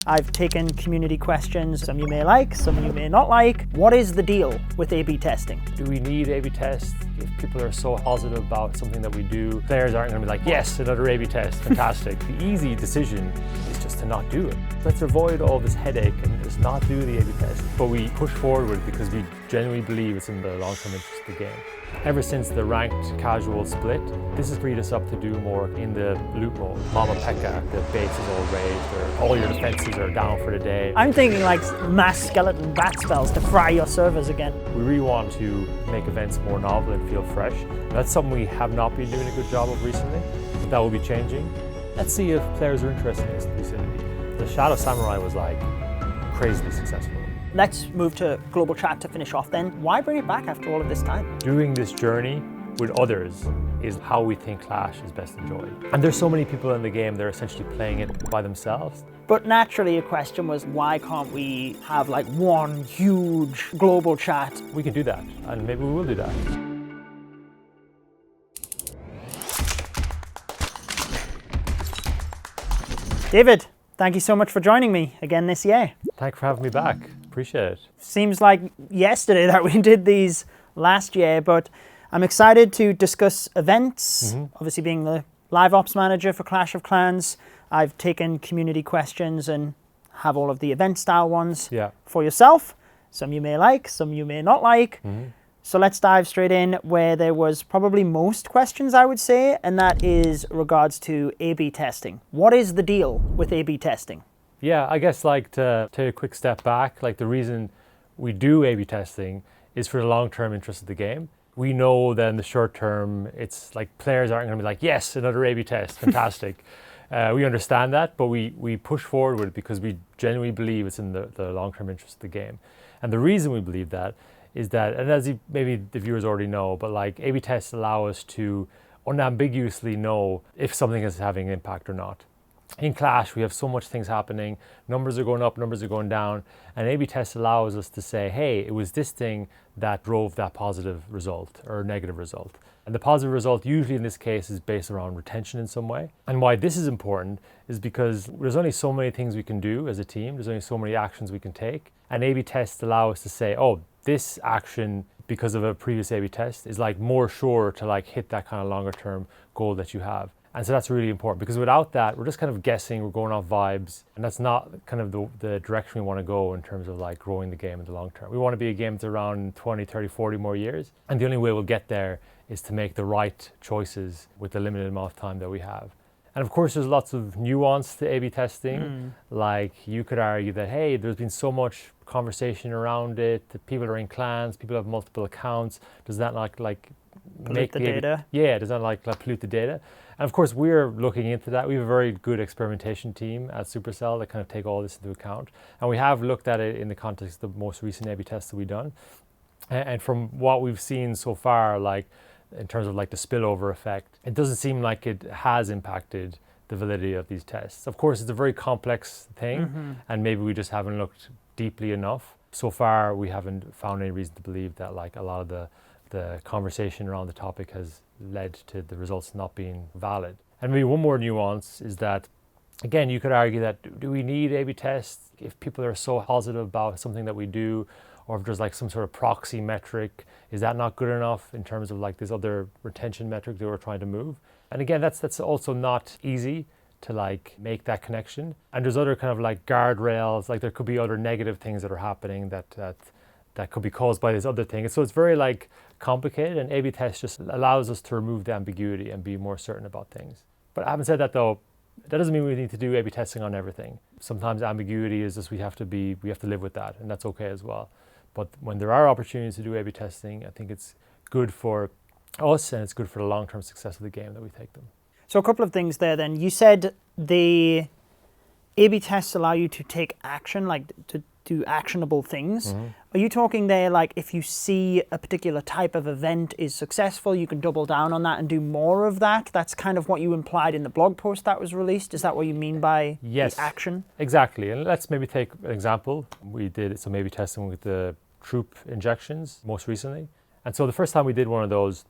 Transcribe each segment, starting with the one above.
I've taken community questions, some you may like, some you may not like. What is the deal with A/B testing? Do we need A/B tests? If people are so positive about something that we do, players aren't going to be like, yes, another A/B test, fantastic. The easy decision is just to not do it. Let's avoid all this headache and just not do the A/B test. But we push forward because we genuinely believe it's in the long-term interest of the game. Ever since the ranked casual split, this has freed us up to do more in the loot mode. Mama Pekka, the base is all raised, or all your defenses are down for the day. I'm thinking like mass skeleton bat spells to fry your servers again. We really want to make events more novel and feel fresh. That's something we have not been doing a good job of recently, but that will be changing. Let's see if players are interested in exclusivity. The Shadow Samurai was like crazily successful. Let's move to global chat to finish off then. Why bring it back after all of this time? Doing this journey with others is how we think Clash is best enjoyed. And there's so many people in the game that are essentially playing it by themselves. But naturally a question was, why can't we have like one huge global chat? We can do that, and maybe we will do that. David, thank you so much for joining me again this year. Thanks for having me back. Appreciate it. Seems like yesterday that we did these last year, but I'm excited to discuss events. Obviously being the live ops manager for Clash of Clans, I've taken community questions and have all of the event style ones for yourself. Some you may like, some you may not like. So let's dive straight in where there was probably most questions, I would say, and that is regards to A/B testing. What is the deal with A/B testing? Yeah, I guess like to take a quick step back, like the reason we do A/B testing is for the long-term interest of the game. We know that in the short term, it's like players aren't going to be like, yes, another A/B test, fantastic. We understand that, but we push forward with it because we genuinely believe it's in the long-term interest of the game. And the reason we believe that is that, and as maybe the viewers already know, but like A/B tests allow us to unambiguously know if something is having an impact or not. In Clash, we have so much things happening. Numbers are going up, numbers are going down. And A/B test allows us to say, hey, it was this thing that drove that positive result or negative result. And the positive result usually in this case is based around retention in some way. And why this is important is because there's only so many things we can do as a team. There's only so many actions we can take. And A/B tests allow us to say, oh, this action, because of a previous A/B test, is like more sure to like hit that kind of longer term goal that you have. And so that's really important, because without that, we're just kind of guessing, we're going off vibes, and that's not kind of the direction we want to go in terms of like growing the game in the long term. We want to be a game that's around 20, 30, 40 more years. And the only way we'll get there is to make the right choices with the limited amount of time that we have. And of course, there's lots of nuance to A/B testing. Like you could argue that, hey, there's been so much conversation around it, that people are in clans, people have multiple accounts. Does that not like Pollute the data? Yeah, does that like pollute the data? And of course, we're looking into that. We have a very good experimentation team at Supercell that kind of take all this into account. And we have looked at it in the context of the most recent A/B tests that we've done. And from what we've seen so far, like in terms of like the spillover effect, it doesn't seem like it has impacted the validity of these tests. Of course, it's a very complex thing, and maybe we just haven't looked deeply enough. So far, we haven't found any reason to believe that like a lot of the conversation around the topic has led to the results not being valid. And maybe one more nuance is that, again, you could argue that do we need A/B tests if people are so positive about something that we do, or if there's like some sort of proxy metric, is that not good enough in terms of like this other retention metric that we're trying to move? And again, that's also not easy to like make that connection. And there's other kind of like guardrails, like there could be other negative things that are happening that could be caused by this other thing. And so it's very like complicated, and A/B test just allows us to remove the ambiguity and be more certain about things. But having said that though, that doesn't mean we need to do A/B testing on everything. Sometimes ambiguity is just we have to live with that, and that's okay as well. But when there are opportunities to do A/B testing, I think it's good for us and it's good for the long-term success of the game that we take them. So a couple of things there then. You said the A/B tests allow you to take action, like to do actionable things. Are you talking there like if you see a particular type of event is successful, you can double down on that and do more of that? That's kind of what you implied in the blog post that was released. Is that what you mean by the action? Exactly. And let's maybe take an example. We did some A/B testing with the troop injections most recently. And so the first time we did one of those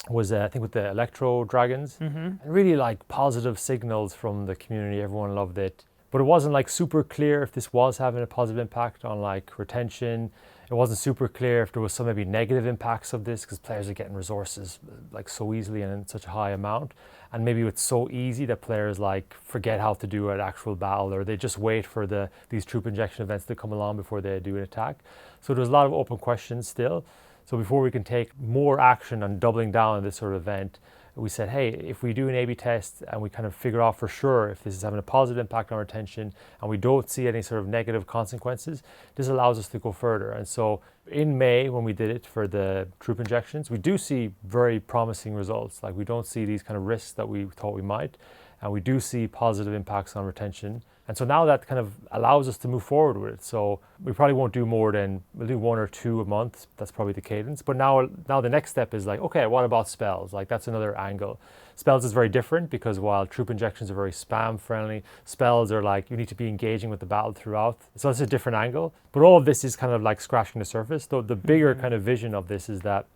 was I think with the Electro Dragons. And really like positive signals from the community. Everyone loved it. But it wasn't like super clear if this was having a positive impact on like retention. It wasn't super clear if there was some maybe negative impacts of this because players are getting resources like so easily and in such a high amount. And maybe it's so easy that players like forget how to do an actual battle, or they just wait for these troop injection events to come along before they do an attack. So there's a lot of open questions still. So before we can take more action on doubling down on this sort of event, we said, hey, if we do an A/B test and we kind of figure out for sure if this is having a positive impact on retention and we don't see any sort of negative consequences, this allows us to go further. And so in May, when we did it for the troop injections, we do see very promising results. Like we don't see these kind of risks that we thought we might, and we do see positive impacts on retention. And so now that kind of allows us to move forward with it. So we probably won't do more than, we'll do 1 or 2 a month. That's probably the cadence. But now the next step is like, okay, what about spells? Like that's another angle. Spells is very different because while troop injections are very spam friendly, spells are like, you need to be engaging with the battle throughout. So it's a different angle. But all of this is kind of like scratching the surface. Though the bigger kind of vision of this is that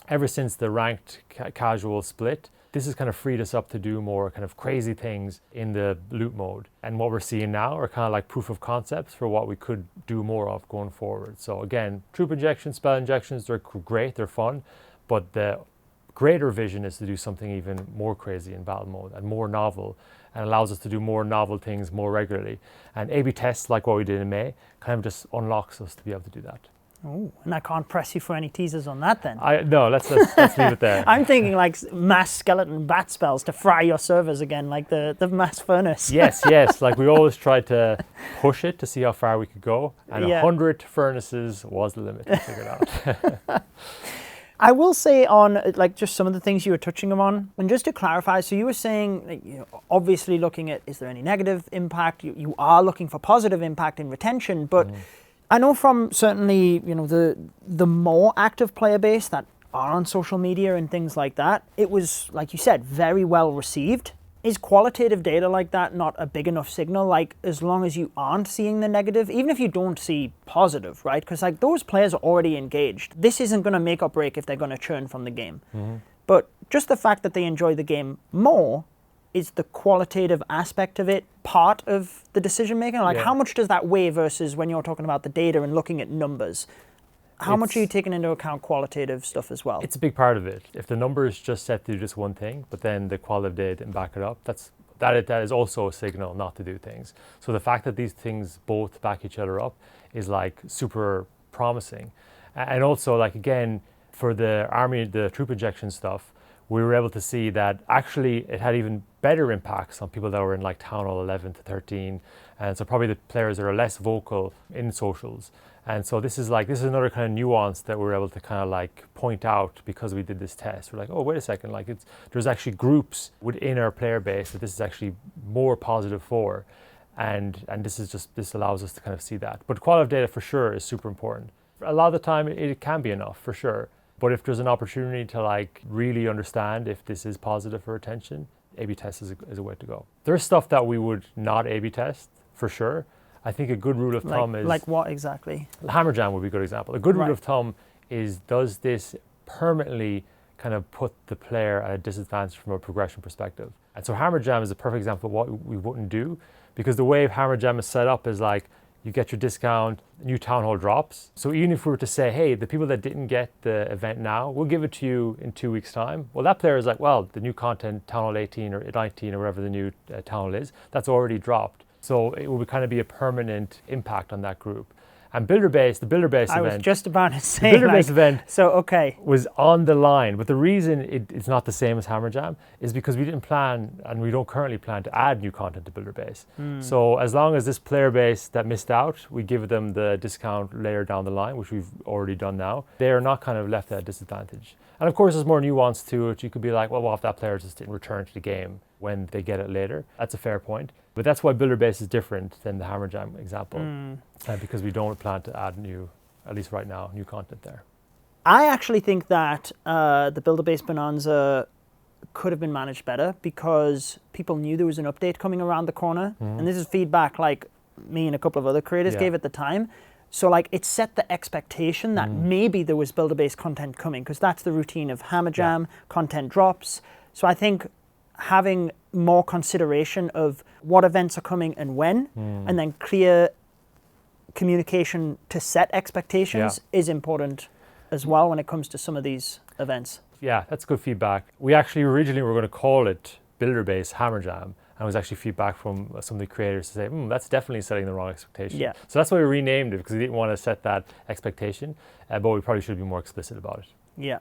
ever since the ranked casual split, this has kind of freed us up to do more kind of crazy things in the loot mode. And what we're seeing now are kind of like proof of concepts for what we could do more of going forward. So again, troop injections, spell injections, they're great, they're fun, but the greater vision is to do something even more crazy in battle mode and more novel, and allows us to do more novel things more regularly. And A/B tests, like what we did in May, kind of just unlocks us to be able to do that. Oh, and I can't press you for any teasers on that then. No, let's leave it there. I'm thinking like mass skeleton bat spells to fry your servers again, like the mass furnace. Yes. Like we always tried to push it to see how far we could go, and 100 furnaces was the limit we figured out. I will say on like just some of the things you were touching on, and just to clarify, so you were saying, obviously looking at is there any negative impact? You are looking for positive impact in retention, but I know from certainly, the more active player base that are on social media and things like that, it was, like you said, very well received. Is qualitative data like that not a big enough signal? Like, as long as you aren't seeing the negative, even if you don't see positive, right? Because like those players are already engaged. This isn't going to make or break if they're going to churn from the game. But just the fact that they enjoy the game more, is the qualitative aspect of it part of the decision making? Like how much does that weigh versus when you're talking about the data and looking at numbers? How much are you taking into account qualitative stuff as well? It's a big part of it. If the number is just set to do just one thing, but then the qualitative data didn't back it up, that is also a signal not to do things. So the fact that these things both back each other up is like super promising. And also like again, for the army, the troop injection stuff, we were able to see that actually it had even better impacts on people that were in like Town Hall 11 to 13. And so probably the players that are less vocal in socials. And so this is another kind of nuance that we're able to kind of like point out because we did this test. We're like, oh, wait a second, like there's actually groups within our player base that this is actually more positive for. And this allows us to kind of see that. But qualitative data for sure is super important. A lot of the time it can be enough for sure. But if there's an opportunity to like really understand if this is positive for retention, A/B test is a way to go. There's stuff that we would not A/B test for sure. I think a good rule of thumb is... Like what exactly? Hammer Jam would be a good example. A good rule of thumb is, does this permanently kind of put the player at a disadvantage from a progression perspective? And so Hammer Jam is a perfect example of what we wouldn't do, because the way Hammer Jam is set up is like, you get your discount, new Town Hall drops. So even if we were to say, hey, the people that didn't get the event now, we'll give it to you in 2 weeks' time. Well, that player is like, well, the new content, Town Hall 18 or 19 or whatever the new Town Hall is, that's already dropped. So it would kind of be a permanent impact on that group. And the builder-based event... I was just about to say, the builder-based event was on the line. But the reason it's not the same as Hammer Jam is because we didn't plan, and we don't currently plan to add new content to builder base. So as long as this player base that missed out, we give them the discount later down the line, which we've already done now, they are not kind of left at a disadvantage. And of course, there's more nuance to it. You could be like, well, what if that player just didn't return to the game when they get it later? That's a fair point. But that's why builder base is different than the Hammer Jam example, because we don't plan to add new, at least right now, new content there. I actually think that the builder base bonanza could have been managed better because people knew there was an update coming around the corner. And this is feedback like me and a couple of other creators gave at the time. So like it set the expectation that maybe there was builder base content coming, because that's the routine of Hammer Jam, content drops. So I think having more consideration of what events are coming and when, and then clear communication to set expectations is important as well when it comes to some of these events. Yeah, that's good feedback. We actually originally were going to call it Builder Base Hammer Jam, and it was actually feedback from some of the creators to say, that's definitely setting the wrong expectation. Yeah. So that's why we renamed it, because we didn't want to set that expectation, but we probably should be more explicit about it. Yeah.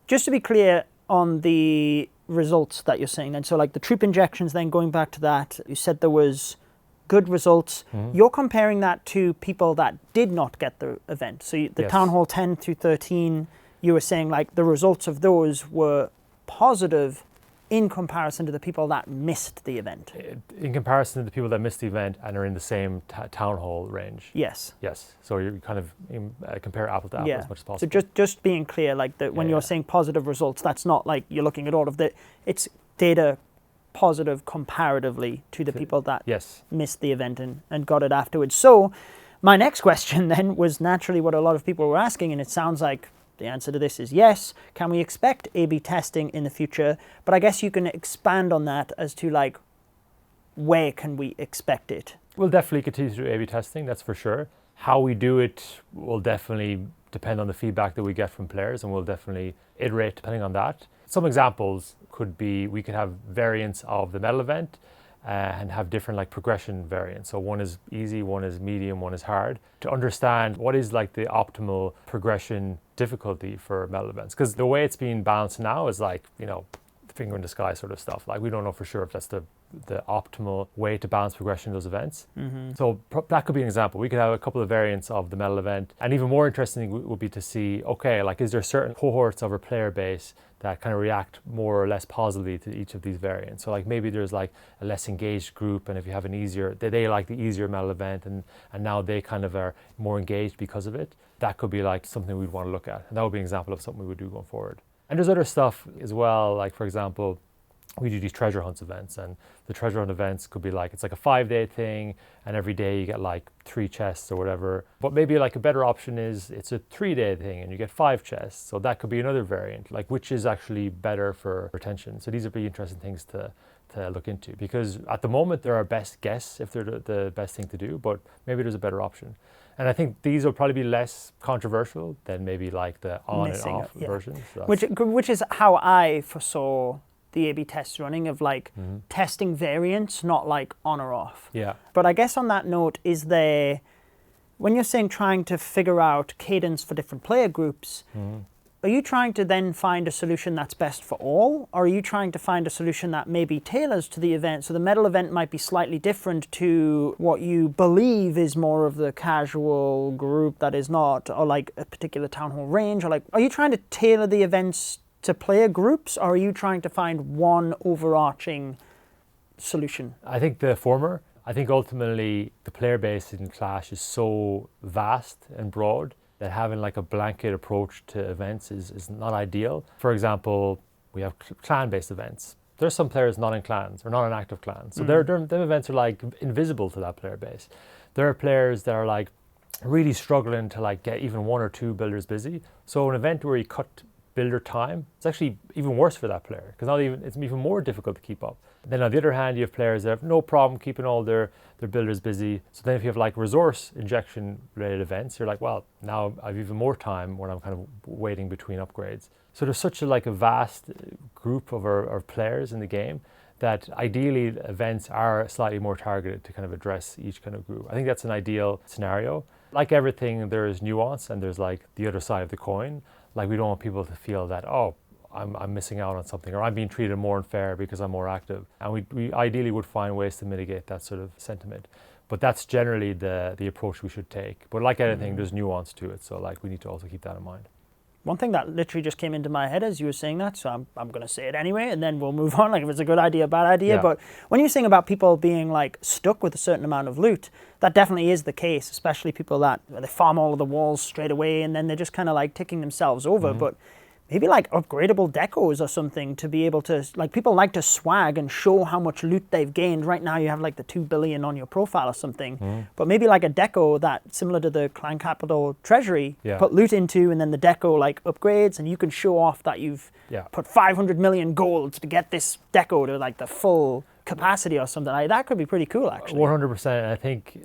Just to be clear on the results that you're saying then, so like the troop injections, then going back to that, you said there was good results. You're comparing that to people that did not get the event. So the Town Hall 10 through 13, you were saying like the results of those were positive in comparison to the people that missed the event. In comparison to the people that missed the event and are in the same Town Hall range. Yes. Yes. So you kind of compare apple to apple as much as possible. So just being clear, like that when you're saying positive results, that's not like you're looking at all of the, it's data positive comparatively to the people that missed the event and got it afterwards. So my next question then was naturally what a lot of people were asking, and it sounds like the answer to this is yes. Can we expect A/B testing in the future? But I guess you can expand on that as to like, where can we expect it? We'll definitely continue to do A/B testing, that's for sure. How we do it will definitely depend on the feedback that we get from players, and we'll definitely iterate depending on that. Some examples could be, we could have variants of the medal event and have different like progression variants. So one is easy, one is medium, one is hard, to understand what is like the optimal progression difficulty for medal events. Because the way it's being balanced now is like, finger in the sky sort of stuff. Like we don't know for sure if that's the optimal way to balance progression in those events. So that could be an example. We could have a couple of variants of the medal event. And even more interesting would be to see, okay, like is there certain cohorts of our player base that kind of react more or less positively to each of these variants? So like maybe there's like a less engaged group, and if you have an easier, they like the easier medal event, and now they kind of are more engaged because of it. That could be like something we'd want to look at. And that would be an example of something we would do going forward. And there's other stuff as well, like for example, we do these treasure hunts events, and the treasure hunt events could be like, it's like a 5-day thing, and every day you get like 3 chests or whatever. But maybe like a better option is it's a 3-day thing and you get 5 chests. So that could be another variant, like which is actually better for retention. So these would be interesting things to look into, because at the moment they're our best guess if they're the best thing to do, but maybe there's a better option. And I think these will probably be less controversial than maybe like the on and off versions. So which is how I foresaw the A/B tests running, of like testing variants, not like on or off. Yeah. But I guess on that note, is there, when you're saying trying to figure out cadence for different player groups, are you trying to then find a solution that's best for all? Or are you trying to find a solution that maybe tailors to the event? So the medal event might be slightly different to what you believe is more of the casual group that is not, or like a particular Town Hall range, or like, are you trying to tailor the events to player groups, or are you trying to find one overarching solution? I think the former. I think ultimately the player base in Clash is so vast and broad that having like a blanket approach to events is not ideal. For example, we have clan-based events. There's some players not in clans or not in active clans. So them events are like invisible to that player base. There are players that are like really struggling to like get even 1 or 2 builders busy. So an event where you cut builder time, it's actually even worse for that player, because it's even more difficult to keep up. Then on the other hand, you have players that have no problem keeping all their builders busy. So then if you have like resource injection related events, you're like, well, now I've even more time when I'm kind of waiting between upgrades. So there's such a vast group of our players in the game that ideally events are slightly more targeted to kind of address each kind of group. I think that's an ideal scenario. Like everything, there's nuance and there's like the other side of the coin. Like we don't want people to feel that, oh, I'm missing out on something, or I'm being treated more unfair because I'm more active. And we ideally would find ways to mitigate that sort of sentiment. But that's generally the approach we should take. But like anything, there's nuance to it. So like we need to also keep that in mind. One thing that literally just came into my head as you were saying that, so I'm going to say it anyway, and then we'll move on, like if it's a good idea, bad idea. Yeah. But when you're saying about people being like stuck with a certain amount of loot, that definitely is the case, especially people that they farm all of the walls straight away and then they're just kind of like ticking themselves over. But maybe like upgradable decos or something to be able to, like, people like to swag and show how much loot they've gained. Right now you have like the 2 billion on your profile or something, but maybe like a deco that similar to the Clan Capital Treasury, put loot into, and then the deco like upgrades, and you can show off that you've put 500 million gold to get this deco to like the full capacity or something. Like, that could be pretty cool, actually. 100%. I think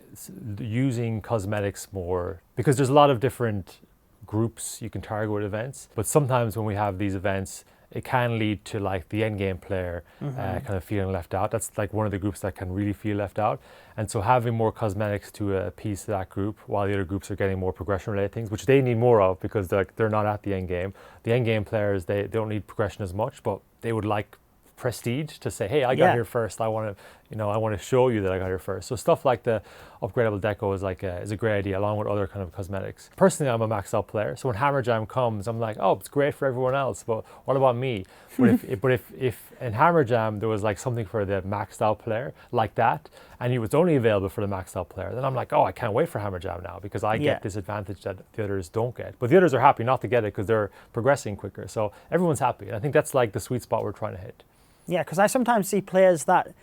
using cosmetics more, because there's a lot of different groups you can target with events, but sometimes when we have these events, it can lead to like the end game player kind of feeling left out. That's like one of the groups that can really feel left out. And so having more cosmetics to a piece of that group, while the other groups are getting more progression related things, which they need more of because they're not at the end game. The end game players, they don't need progression as much, but they would like prestige to say, hey, I got here first. I want to show you that I got here first. So stuff like the upgradable deco is a great idea, along with other kind of cosmetics. Personally, I'm a maxed out player, so when Hammer Jam comes, I'm like, oh, it's great for everyone else, but what about me? But if in Hammer Jam there was like something for the maxed out player like that, and it was only available for the maxed out player, then I'm like, oh, I can't wait for Hammer Jam now because I get this advantage that the others don't get. But the others are happy not to get it because they're progressing quicker. So everyone's happy. And I think that's like the sweet spot we're trying to hit. Yeah, because I sometimes see players that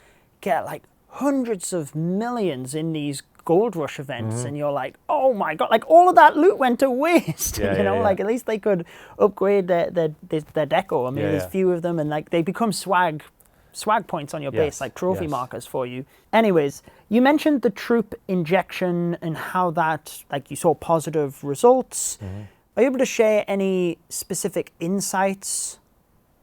get like hundreds of millions in these Gold Rush events, and you're like, oh my god, like all of that loot went to waste. Like at least they could upgrade their deco. I mean, there's few of them, and like they become swag points on your base, like trophy markers for you. Anyways, you mentioned the troop injection and how that, like, you saw positive results. Are you able to share any specific insights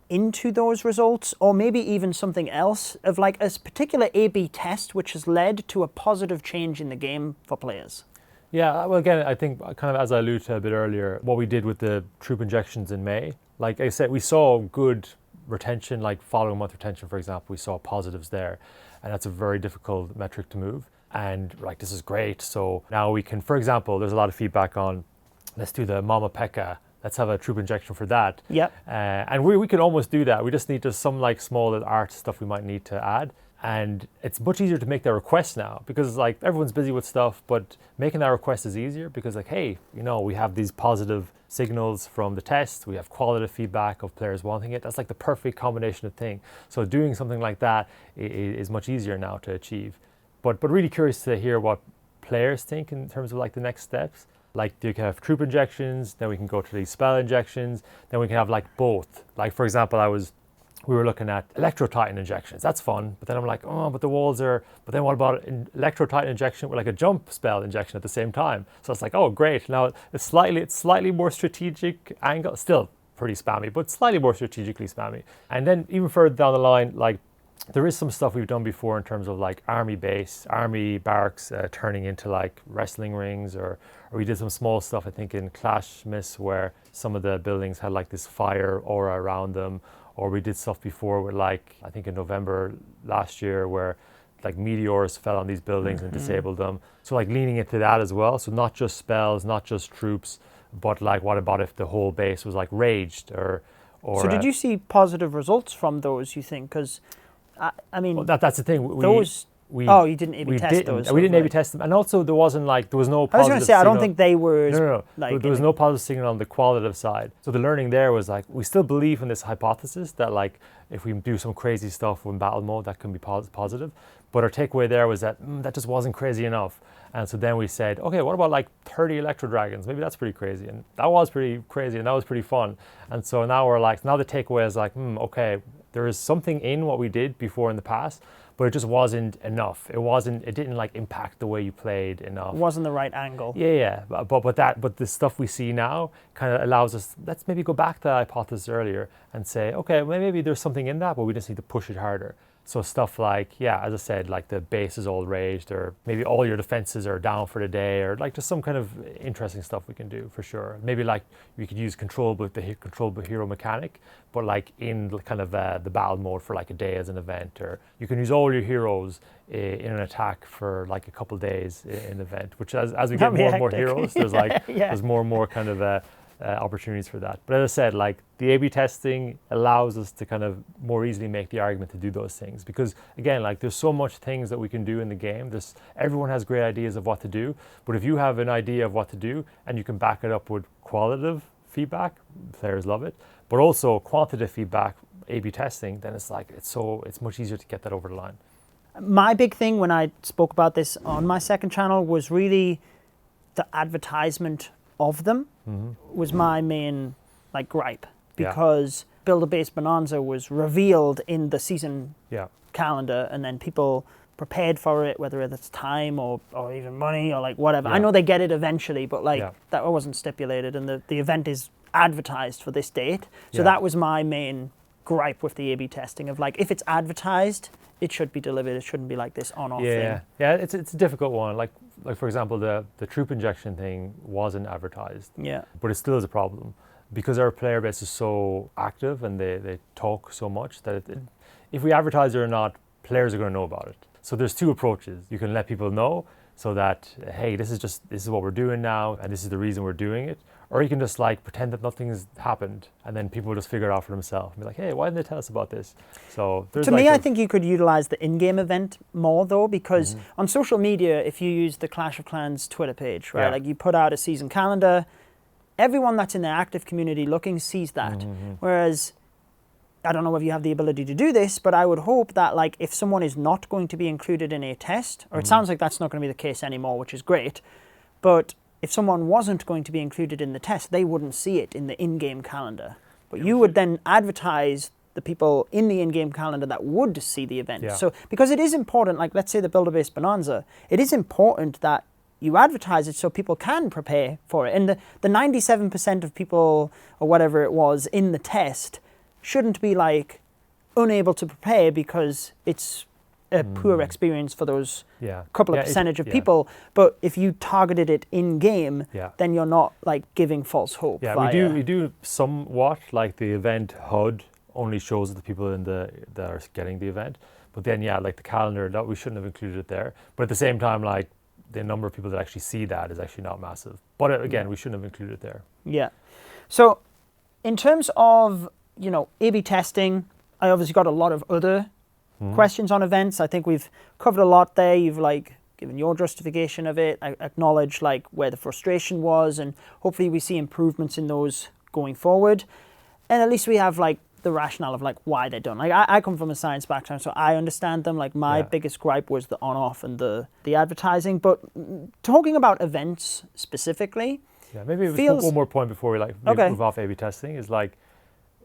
into those results, or maybe even something else of like a particular A/B test which has led to a positive change in the game for players? Yeah, well, again, I think kind of as I alluded to a bit earlier, what we did with the troop injections in May, like I said, we saw good retention, like following month retention, for example, we saw positives there, and that's a very difficult metric to move. And like, this is great. So now we can, for example, there's a lot of feedback on, let's do the Mama Pekka. Let's have a troop injection for that. And we can almost do that. We just need to some like small little art stuff we might need to add. And it's much easier to make that request now because like everyone's busy with stuff, but making that request is easier because like, hey, we have these positive signals from the test. We have qualitative feedback of players wanting it. That's like the perfect combination of thing. So doing something like that is much easier now to achieve. But really curious to hear what players think in terms of like the next steps. Like you can have troop injections, then we can go to these spell injections, then we can have like both. Like for example, we were looking at Electro Titan injections. That's fun, but then I'm like, oh, but the walls are. But then what about an Electro Titan injection with like a jump spell injection at the same time? So it's like, oh, great. Now it's slightly more strategic angle, still pretty spammy, but slightly more strategically spammy. And then even further down the line, like there is some stuff we've done before in terms of like army barracks turning into like wrestling rings, or we did some small stuff, I think, in Clash Miss where some of the buildings had like this fire aura around them, or we did stuff before with like, I think in November last year where like meteors fell on these buildings and disabled them. So like leaning into that as well. So not just spells, not just troops, but like what about if the whole base was like raged or So did you see positive results from those, you think? Because I mean, well, that's the thing. You didn't A/B test those. We didn't A/B test them, and also there was no positive. I was going to say, I don't think they were. No. There was no positive signal on the qualitative side. So the learning there was like, we still believe in this hypothesis that like if we do some crazy stuff in battle mode, that can be positive. But our takeaway there was that that just wasn't crazy enough. And so then we said, okay, what about like 30 Electro Dragons? Maybe that's pretty crazy. And that was pretty crazy, and that was pretty fun. And so now the takeaway is like, okay, there is something in what we did before in the past, but it just wasn't enough. It didn't like impact the way you played enough. It wasn't the right angle. Yeah. But the stuff we see now kind of allows us, let's maybe go back to the hypothesis earlier and say, okay, well, maybe there's something in that, but we just need to push it harder. So stuff like, as I said, like the base is all raged, or maybe all your defenses are down for the day, or like just some kind of interesting stuff we can do for sure. Maybe like we could use controllable hero mechanic, but like in kind of the battle mode for like a day as an event, or you can use all your heroes in an attack for like a couple days in an event, which as we get more and more heroes, there's like there's more and more kind of opportunities for that. But as I said, like the A/B testing allows us to kind of more easily make the argument to do those things, because again, like there's so much things that we can do in the game. Everyone has great ideas of what to do, but if you have an idea of what to do and you can back it up with qualitative feedback, players love it, but also quantitative feedback, A/B testing, then it's like it's much easier to get that over the line. My big thing when I spoke about this on my second channel was really the advertisement of them was my main like gripe, because Builder Base Bonanza was revealed in the season calendar, and then people prepared for it, whether it's time or even money or like whatever. I know they get it eventually, but like that wasn't stipulated, and the event is advertised for this date. So that was my main gripe with the A/B testing of like, if it's advertised, it should be delivered. It shouldn't be like this on-off thing. Yeah, it's a difficult one. Like for example, the troop injection thing wasn't advertised. Yeah. But it still is a problem because our player base is so active and they talk so much that if we advertise it or not, players are going to know about it. So there's two approaches. You can let people know so that, hey, this is what we're doing now and this is the reason we're doing it. Or you can just like pretend that nothing's happened, and then people will just figure it out for themselves and be like, hey, why didn't they tell us about this? So to me, I think you could utilize the in-game event more though, because on social media, if you use the Clash of Clans Twitter page, right, like you put out a season calendar, everyone that's in the active community looking sees that. Whereas, I don't know if you have the ability to do this, but I would hope that like if someone is not going to be included in a test, or it sounds like that's not going to be the case anymore, which is great, but if someone wasn't going to be included in the test, they wouldn't see it in the in-game calendar. But you would then advertise the people in the in-game calendar that would see the event. So, because it is important, like let's say the Builder Base Bonanza, it is important that you advertise it so people can prepare for it. And the 97% of people, or whatever it was, in the test shouldn't be like unable to prepare because it's a poor experience for those couple of percentage of people. But if you targeted it in game, then you're not like giving false hope. Yeah, we do somewhat, like the event HUD only shows the people that are getting the event. But then like the calendar, that we shouldn't have included it there. But at the same time, like the number of people that actually see that is actually not massive. But again, we shouldn't have included it there. Yeah. So in terms of, A/B testing, I obviously got a lot of other questions on events. I think we've covered a lot there. You've like given your justification of it. I acknowledge like where the frustration was, and hopefully we see improvements in those going forward. And at least we have like the rationale of like why they're done. Like I come from a science background, so I understand them. Like my biggest gripe was the on-off and the advertising. But talking about events specifically, maybe one more point before we move off A/B testing is like,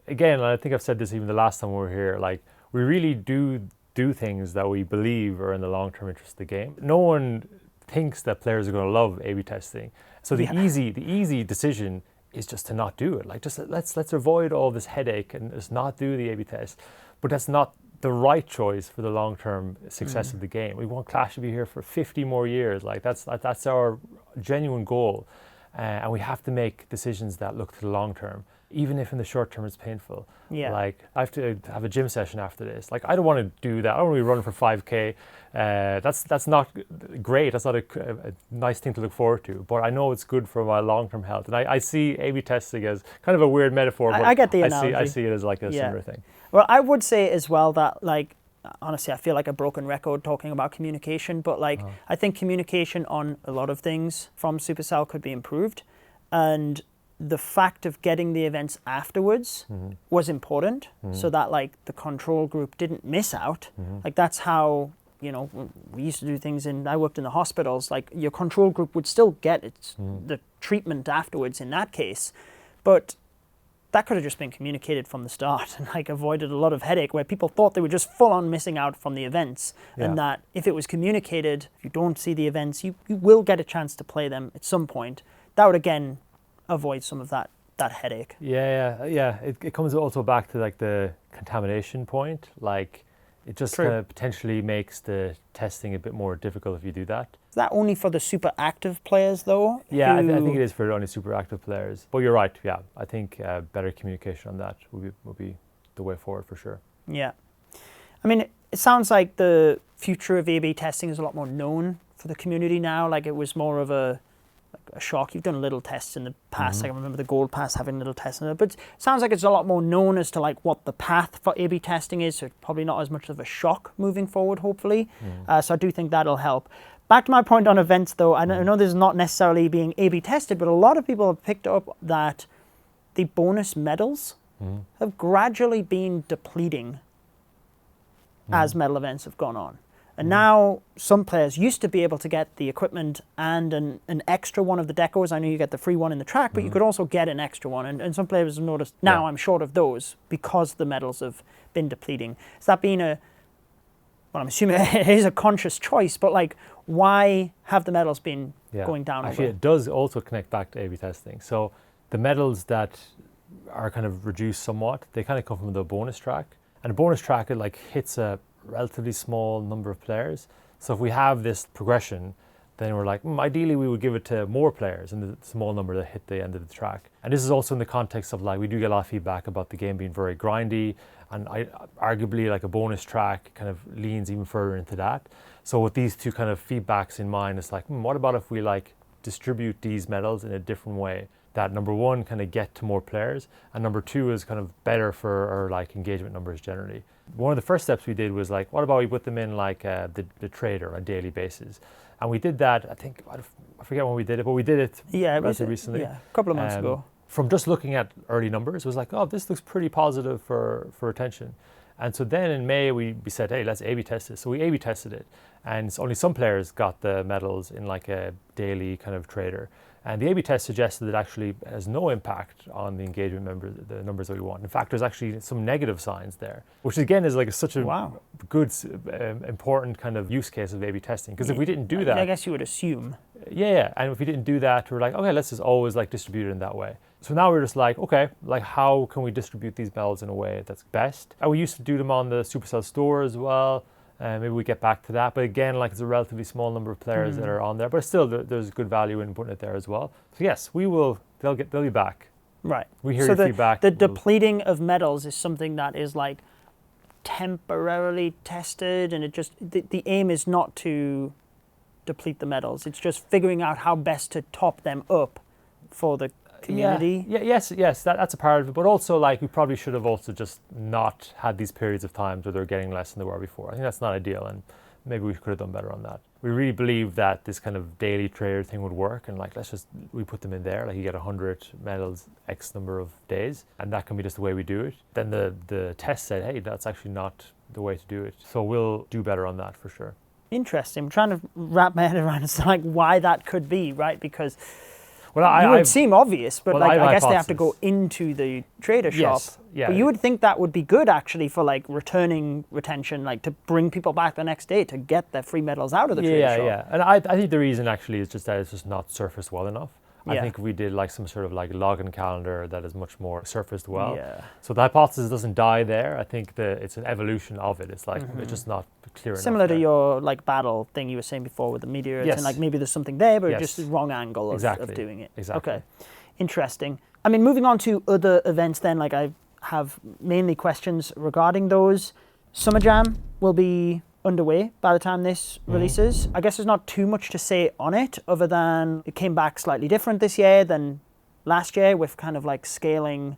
again, I think I've said this even the last time we were here, like we really do things that we believe are in the long-term interest of the game. No one thinks that players are going to love A/B testing. So the easy decision is just to not do it. Like just let's avoid all this headache and just not do the A/B test. But that's not the right choice for the long-term success of the game. We want Clash to be here for 50 more years. Like that's our genuine goal. And we have to make decisions that look to the long term, even if in the short term it's painful. Like I have to have a gym session after this. Like I don't want to do that. I don't want to be running for 5K. That's not great. That's not a nice thing to look forward to. But I know it's good for my long-term health. And I see A/B testing as kind of a weird metaphor. But I get the analogy. I see it as like a similar thing. Well, I would say as well that like, honestly, I feel like a broken record talking about communication, but like I think communication on a lot of things from Supercell could be improved, and the fact of getting the events afterwards was important, so that like the control group didn't miss out. Like that's how we used to do things I worked in the hospitals. Like your control group would still get the treatment afterwards in that case, but that could have just been communicated from the start and like avoided a lot of headache where people thought they were just full on missing out from the events. And that if it was communicated, if you don't see the events, you will get a chance to play them at some point. That would again avoid some of that headache. It comes also back to like the contamination point. Like it just potentially makes the testing a bit more difficult if you do that. Is that only for the super active players though? Yeah, I think it is for only super active players. But you're right, I think better communication on that would be the way forward for sure. Yeah. I mean, it sounds like the future of A/B testing is a lot more known for the community now. Like it was more of a shock. You've done little tests in the past. Like I remember the Gold Pass having little tests in it, but it sounds like it's a lot more known as to like what the path for A/B testing is. So probably not as much of a shock moving forward, hopefully. So I do think that'll help. Back to my point on events, though. I know this is not necessarily being A/B tested, but a lot of people have picked up that the bonus medals have gradually been depleting as medal events have gone on. And now some players used to be able to get the equipment and an extra one of the decos. I know you get the free one in the track, but you could also get an extra one. And some players have noticed, now I'm short of those because the medals have been depleting. Has that been well, I'm assuming it is a conscious choice, but like, why have the medals been going down? Actually, it does also connect back to A/B testing. So the medals that are kind of reduced somewhat, they kind of come from the bonus track. And a bonus track, it like hits a relatively small number of players. So if we have this progression, then we're like, ideally we would give it to more players and the small number that hit the end of the track. And this is also in the context of like, we do get a lot of feedback about the game being very grindy, and arguably like a bonus track kind of leans even further into that. So with these two kind of feedbacks in mind, it's like, what about if we like distribute these medals in a different way? That number one, kind of get to more players, and number two is kind of better for our like engagement numbers generally. One of the first steps we did was like, what about we put them in like the trader on a daily basis? And we did that, I think, I forget when we did it, but we did it relatively recently. Yeah, a couple of months ago. From just looking at early numbers, it was like, oh, this looks pretty positive for retention. And so then in May, we said, hey, let's A/B test this. So we A/B tested it, and only some players got the medals in like a daily kind of trader. And the A/B test suggested that it actually has no impact on the engagement the numbers that we want. In fact, there's actually some negative signs there, which again is like such a good, important kind of use case of A/B testing. Because if we didn't do that, I guess you would assume. Yeah, and if we didn't do that, we're like, okay, let's just always like distribute it in that way. So now we're just like, okay, like how can we distribute these medals in a way that's best? And we used to do them on the Supercell store as well. Maybe we get back to that, but again, like it's a relatively small number of players that are on there, but still there's good value in putting it there as well. So yes, we will. They'll be back. Right. We hear your feedback. The depleting of medals is something that is like temporarily tested, and it just the aim is not to deplete the medals. It's just figuring out how best to top them up for the community. Yes, that's a part of it. But also, like, we probably should have also just not had these periods of times where they're getting less than they were before. I think that's not ideal, and maybe we could have done better on that. We really believe that this kind of daily trader thing would work, and like, we put them in there. Like, you get 100 medals X number of days, and that can be just the way we do it. Then the test said, hey, that's actually not the way to do it. So we'll do better on that for sure. Interesting. I'm trying to wrap my head around it's like why that could be, right? Because it would seem obvious, but like I guess they have to go into the trader shop. Yeah. But you would think that would be good actually for like returning retention, like to bring people back the next day to get the free medals out of the trader shop. Yeah. And I think the reason actually is just that it's just not surfaced well enough. I think if we did like some sort of like login calendar that is much more surfaced well. Yeah. So the hypothesis doesn't die there. I think it's an evolution of it. It's like it's just not clear enough. Similar to your like battle thing you were saying before with the meteorites, and like maybe there's something there, but just the wrong angle of doing it. Exactly. Okay. Interesting. I mean, moving on to other events then, like I have mainly questions regarding those. Summer Jam will be underway by the time this releases. I guess there's not too much to say on it other than it came back slightly different this year than last year with kind of like scaling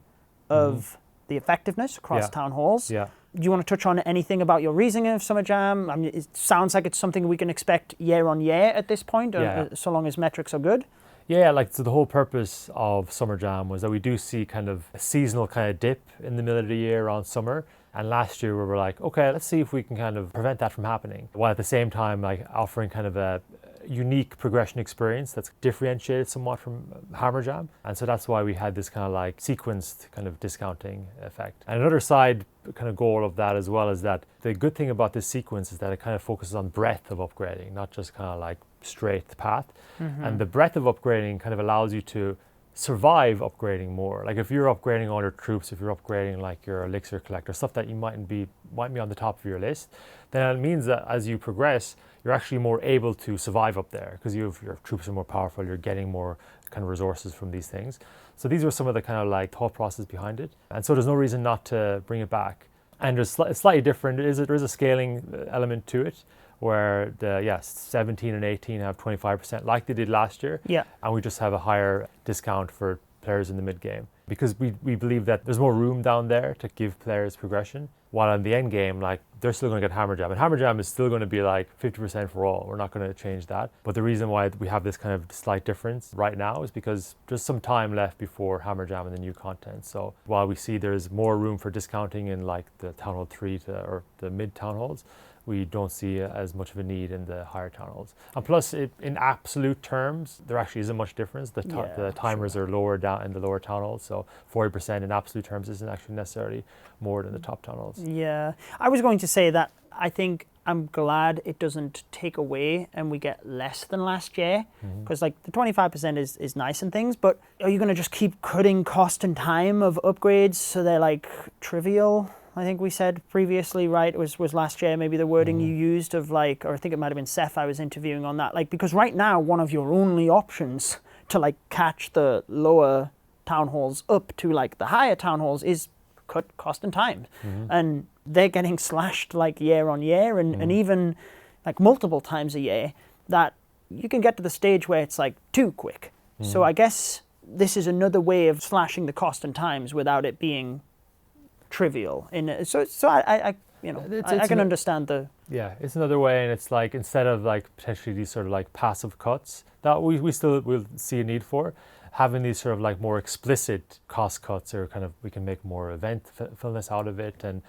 of the effectiveness across town halls. Yeah. Do you want to touch on anything about your reasoning of Summer Jam? I mean, it sounds like it's something we can expect year on year at this point, so long as metrics are good. Yeah, like so the whole purpose of Summer Jam was that we do see kind of a seasonal kind of dip in the middle of the year around summer. And last year we were like, okay, let's see if we can kind of prevent that from happening, while at the same time like offering kind of a unique progression experience that's differentiated somewhat from Hammer Jam. And so that's why we had this kind of like sequenced kind of discounting effect. And another side kind of goal of that as well is that the good thing about this sequence is that it kind of focuses on breadth of upgrading, not just kind of like straight path. And the breadth of upgrading kind of allows you to survive upgrading more. Like if you're upgrading all your troops, if you're upgrading like your elixir collector, stuff that you might be on the top of your list, then it means that as you progress, you're actually more able to survive up there because your troops are more powerful, you're getting more kind of resources from these things. So these were some of the kind of like thought process behind it. And so there's no reason not to bring it back. And it's slightly different. There is a scaling element to it, where the 17 and 18 have 25% like they did last year. Yeah. And we just have a higher discount for players in the mid game. because we believe that there's more room down there to give players progression. While in the end game, like they're still going to get hammer jam, and hammer jam is still going to be like 50% for all. We're not going to change that. But the reason why we have this kind of slight difference right now is because there's some time left before hammer jam and the new content. So while we see there's more room for discounting in like the Town Hall 3 or the mid Town Halls, we don't see as much of a need in the higher Town Halls. And plus, in absolute terms, there actually isn't much difference. The timers are lower down in the lower Town Halls, so 40% in absolute terms isn't actually necessarily more than the top Town Halls. Yeah, I was going to say that I think I'm glad it doesn't take away and we get less than last year, because like the 25% is nice and things, but are you going to just keep cutting cost and time of upgrades so they're like trivial? I think we said previously, right, was last year maybe the wording you used of like, or I think it might have been Seth I was interviewing on that, like, because right now one of your only options to like catch the lower Town Halls up to like the higher Town Halls is cut cost and time. And they're getting slashed like year on year and even like multiple times a year, that you can get to the stage where it's like too quick. So I guess this is another way of slashing the cost and times without it being trivial. So I can understand the... Yeah, it's another way, and it's like instead of like potentially these sort of like passive cuts that we still will see a need for, having these sort of like more explicit cost cuts, or kind of we can make more eventfulness out of it, and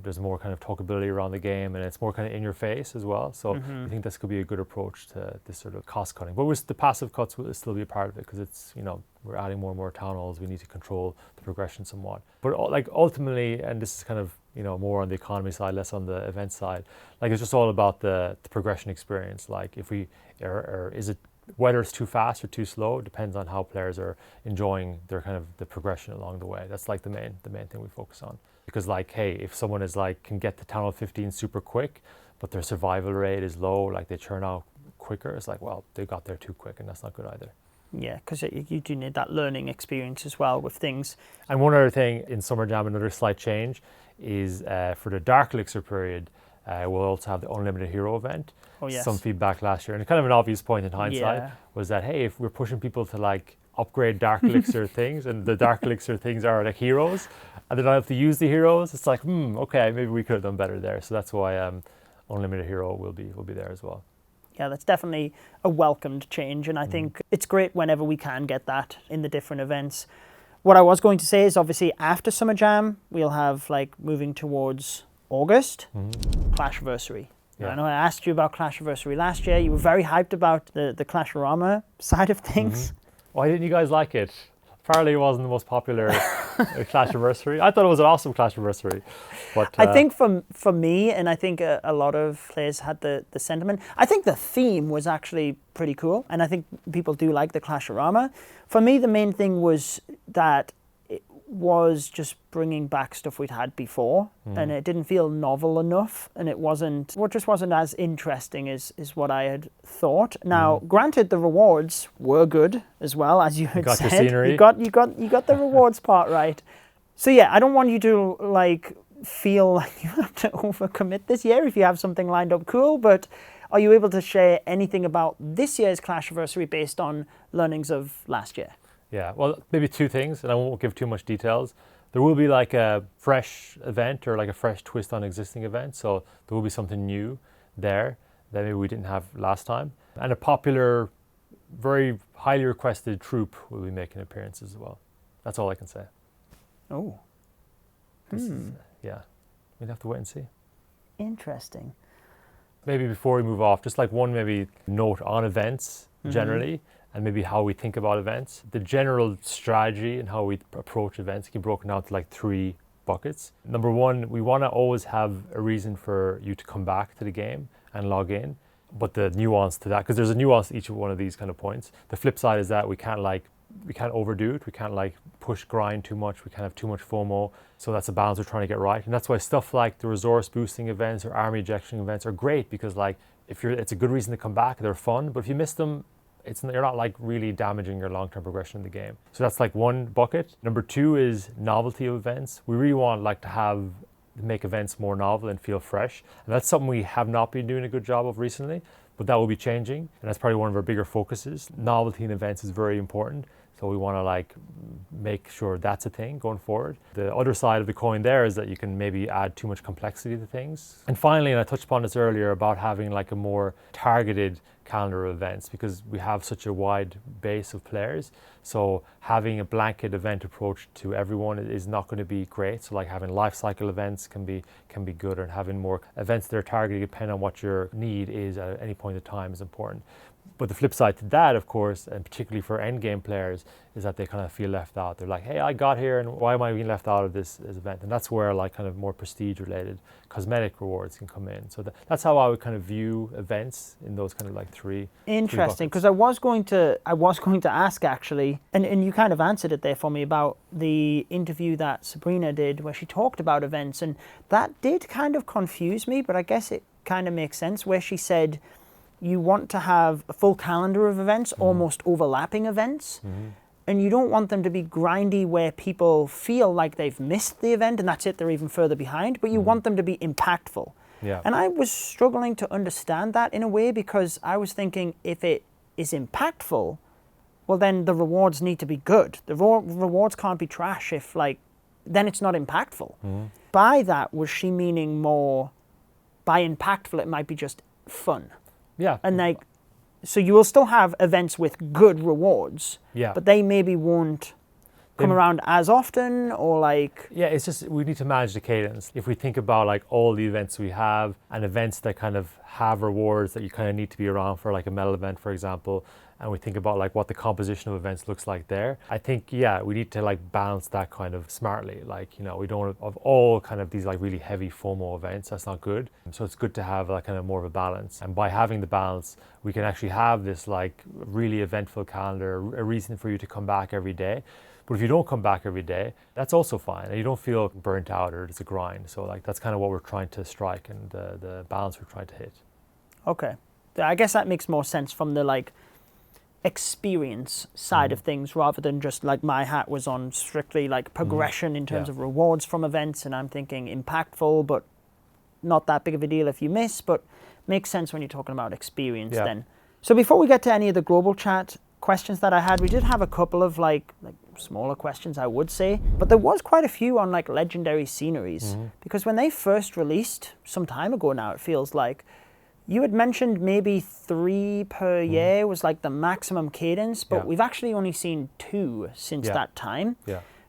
there's more kind of talkability around the game, and it's more kind of in your face as well. So I think this could be a good approach to this sort of cost cutting. But the passive cuts will still be a part of it, because it's, you know, we're adding more and more Town Halls. We need to control the progression somewhat. But like ultimately, and this is kind of, you know, more on the economy side, less on the event side, like it's just all about the progression experience. Like if we, or is it, whether it's too fast or too slow, depends on how players are enjoying their kind of the progression along the way. That's like the main thing we focus on. Because like, hey, if someone is like can get to Town Hall 15 super quick, but their survival rate is low, like they churn out quicker, it's like, well, they got there too quick, and that's not good either. Yeah, because you do need that learning experience as well with things. And one other thing in Summer Jam, another slight change, is for the Dark Elixir period, we'll also have the Unlimited Hero event. Oh, yes. Some feedback last year, and kind of an obvious point in hindsight was that, hey, if we're pushing people to like upgrade Dark Elixir things, and the Dark Elixir things are like heroes, and they don't have to use the heroes, it's like, okay, maybe we could have done better there. So that's why Unlimited Hero will be there as well. Yeah, that's definitely a welcomed change, and I think it's great whenever we can get that in the different events. What I was going to say is obviously after Summer Jam, we'll have like moving towards August, Clashiversary. Yeah. I know I asked you about Clashiversary last year. You were very hyped about the Clasherama side of things. Why didn't you guys like it? Apparently it wasn't the most popular Clashiversary. I thought it was an awesome Clashiversary. But I think for me, and I think a lot of players had the sentiment, I think the theme was actually pretty cool, and I think people do like the Clasherama. For me, the main thing was that it was just bringing back stuff we'd had before, and it didn't feel novel enough, and it just wasn't as interesting as what I had thought. Now, granted, the rewards were good as well, as you had got said. Your scenery. You got the rewards part right. So yeah, I don't want you to like feel like you have to overcommit this year if you have something lined up cool, but are you able to share anything about this year's Clashiversary based on learnings of last year? Yeah, well, maybe two things, and I won't give too much details. There will be like a fresh event, or like a fresh twist on existing events, so there will be something new there that maybe we didn't have last time. And a popular, very highly requested troupe will be making appearances as well. That's all I can say. Oh. Yeah, we'd have to wait and see. Interesting. Maybe before we move off, just like one maybe note on events generally, and maybe how we think about events. The general strategy and how we approach events can be broken down to like 3 buckets. Number 1, we want to always have a reason for you to come back to the game and log in. But the nuance to that, because there's a nuance to each one of these kind of points. The flip side is that we can't overdo it. We can't like push grind too much. We can't have too much FOMO. So that's a balance we're trying to get right. And that's why stuff like the resource boosting events or army ejection events are great, because like it's a good reason to come back. They're fun, but if you miss them, you're not like really damaging your long-term progression in the game. So that's like one bucket. Number 2 is novelty of events. We really want like to make events more novel and feel fresh. And that's something we have not been doing a good job of recently, but that will be changing. And that's probably one of our bigger focuses. Novelty in events is very important. So we want to like make sure that's a thing going forward. The other side of the coin there is that you can maybe add too much complexity to things. And finally, and I touched upon this earlier, about having like a more targeted calendar of events, because we have such a wide base of players. So having a blanket event approach to everyone is not going to be great. So like having life cycle events can be good, and having more events that are targeted depending on what your need is at any point in time is important. But the flip side to that, of course, and particularly for endgame players, is that they kind of feel left out. They're like, hey, I got here, and why am I being left out of this event? And that's where like kind of more prestige-related cosmetic rewards can come in. So that's how I would kind of view events in those kind of like three. Interesting, because I was going to ask actually, and you kind of answered it there for me about the interview that Sabrina did where she talked about events, and that did kind of confuse me, but I guess it kind of makes sense where she said you want to have a full calendar of events, almost overlapping events, and you don't want them to be grindy where people feel like they've missed the event and that's it, they're even further behind, but you want them to be impactful. Yeah. And I was struggling to understand that in a way, because I was thinking if it is impactful, well then the rewards need to be good. The rewards can't be trash if then it's not impactful. By that, was she meaning more, by impactful it might be just fun? Yeah. And so you will still have events with good rewards, but they maybe won't come around as often, or Yeah, it's just we need to manage the cadence. If we think about like all the events we have and events that kind of have rewards that you kind of need to be around for, like a medal event, for example, and we think about like what the composition of events looks like there, I think, we need to like balance that kind of smartly. Like, we don't have all kind of these like really heavy FOMO events. That's not good. So it's good to have like kind of more of a balance. And by having the balance, we can actually have this like really eventful calendar, a reason for you to come back every day. But if you don't come back every day, that's also fine. And you don't feel burnt out or it's a grind. So like that's kind of what we're trying to strike, and the balance we're trying to hit. Okay. I guess that makes more sense from the like experience side of things, rather than just like my hat was on strictly like progression in terms of rewards from events, and I'm thinking impactful but not that big of a deal if you miss, but makes sense when you're talking about experience then. So before we get to any of the global chat questions that I had, we did have a couple of like smaller questions, I would say, but there was quite a few on like legendary sceneries, because when they first released some time ago now, it feels like, you had mentioned maybe 3 per year was like the maximum cadence, but we've actually only seen 2 since that time.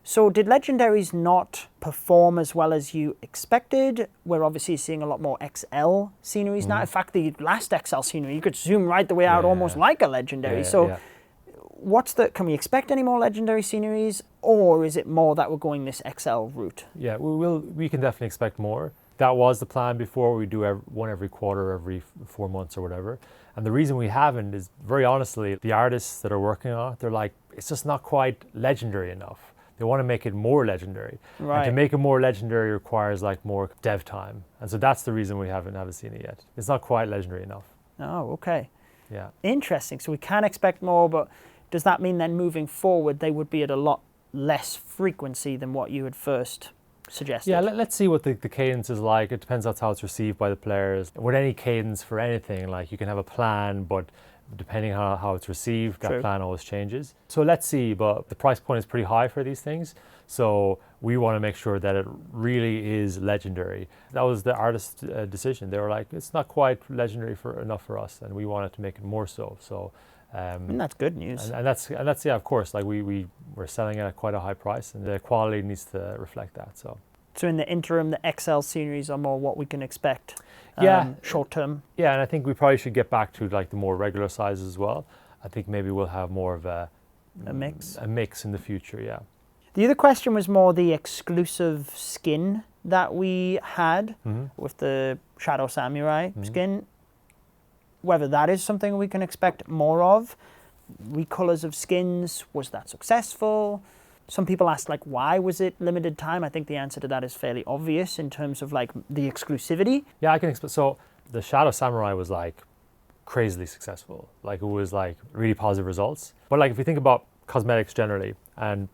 So did legendaries not perform as well as you expected? We're obviously seeing a lot more XL sceneries now. In fact, the last XL scenery, you could zoom right the way out almost like a legendary. Can we expect any more legendary sceneries, or is it more that we're going this XL route? Yeah, we can definitely expect more. That was the plan before. We do one every quarter, every 4 months or whatever. And the reason we haven't is, very honestly, the artists that are working on it, they're like, it's just not quite legendary enough. They want to make it more legendary. And to make it more legendary requires like more dev time. And so that's the reason we haven't seen it yet. It's not quite legendary enough. Oh, okay. Yeah. Interesting. So we can expect more, but does that mean then moving forward they would be at a lot less frequency than what you had first suggested? Yeah, let's see what the cadence is like. It depends on how it's received by the players. With any cadence for anything, like you can have a plan, but depending on how it's received, that plan always changes. So let's see, but the price point is pretty high for these things. So we want to make sure that it really is legendary. That was the artist's decision. They were like, it's not quite legendary enough for us, and we wanted to make it more so. So and that's good news. And that's of course, like we're selling it at quite a high price, and the quality needs to reflect that. So in the interim, the XL series are more what we can expect. Short term. Yeah, and I think we probably should get back to like the more regular sizes as well. I think maybe we'll have more of a mix in the future. Yeah. The other question was more the exclusive skin that we had with the Shadow Samurai skin. Whether that is something we can expect more of. Recolors of skins, was that successful? Some people asked, like, why was it limited time? I think the answer to that is fairly obvious in terms of like the exclusivity. Yeah, I can explain. So the Shadow Samurai was like crazily successful. Like it was like really positive results. But like if you think about cosmetics generally, and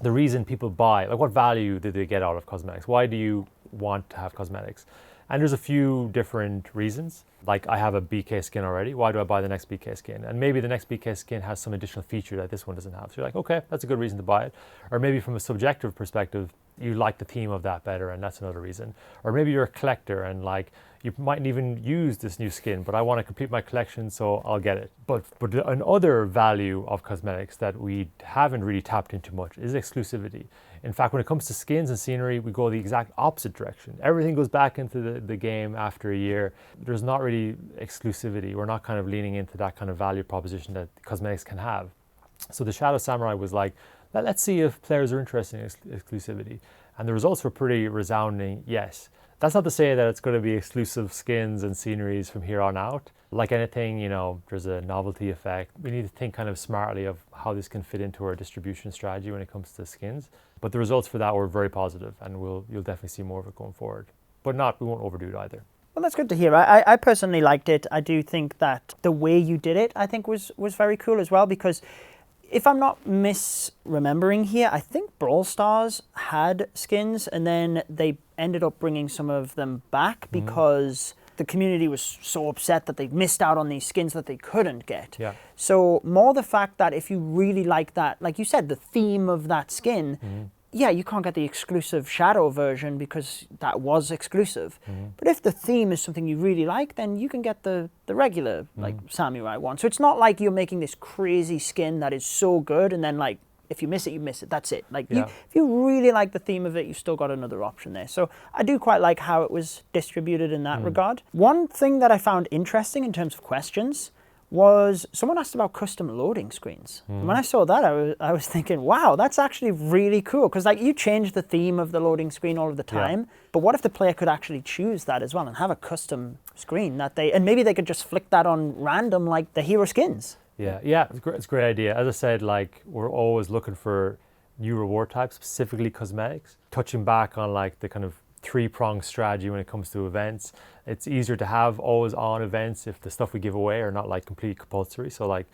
the reason people buy, like what value do they get out of cosmetics? Why do you want to have cosmetics? And there's a few different reasons. Like I have a BK skin already. Why do I buy the next BK skin? And maybe the next BK skin has some additional feature that this one doesn't have. So you're like, okay, that's a good reason to buy it. Or maybe from a subjective perspective, you like the theme of that better, and that's another reason. Or maybe you're a collector and like you mightn't even use this new skin, but I want to complete my collection, so I'll get it. But another value of cosmetics that we haven't really tapped into much is exclusivity. In fact, when it comes to skins and scenery, we go the exact opposite direction. Everything goes back into the game after a year. There's not really exclusivity. We're not kind of leaning into that kind of value proposition that cosmetics can have. So the Shadow Samurai was like, let's see if players are interested in exclusivity. And the results were pretty resounding, yes. That's not to say that it's going to be exclusive skins and sceneries from here on out. Like anything, you know, there's a novelty effect. We need to think kind of smartly of how this can fit into our distribution strategy when it comes to skins. But the results for that were very positive, and you'll definitely see more of it going forward. But we won't overdo it either. Well, that's good to hear. I personally liked it. I do think that the way you did it, I think was very cool as well, because if I'm not misremembering here, I think Brawl Stars had skins and then they ended up bringing some of them back because the community was so upset that they missed out on these skins that they couldn't get. Yeah. So more the fact that if you really like that, like you said, the theme of that skin, yeah, you can't get the exclusive Shadow version because that was exclusive. But if the theme is something you really like, then you can get the regular like Samurai one. So it's not like you're making this crazy skin that is so good and then like if you miss it, you miss it. That's it. Like if you really like the theme of it, you've still got another option there. So I do quite like how it was distributed in that regard. One thing that I found interesting in terms of questions was someone asked about custom loading screens. And when I saw that, I was thinking, wow, that's actually really cool. Because like you change the theme of the loading screen all of the time, but what if the player could actually choose that as well and have a custom screen that and maybe they could just flick that on random like the hero skins. Yeah, it's a great idea. As I said, like we're always looking for new reward types, specifically cosmetics. Touching back on like the kind of three-pronged strategy when it comes to events. It's easier to have always on events if the stuff we give away are not like completely compulsory. So like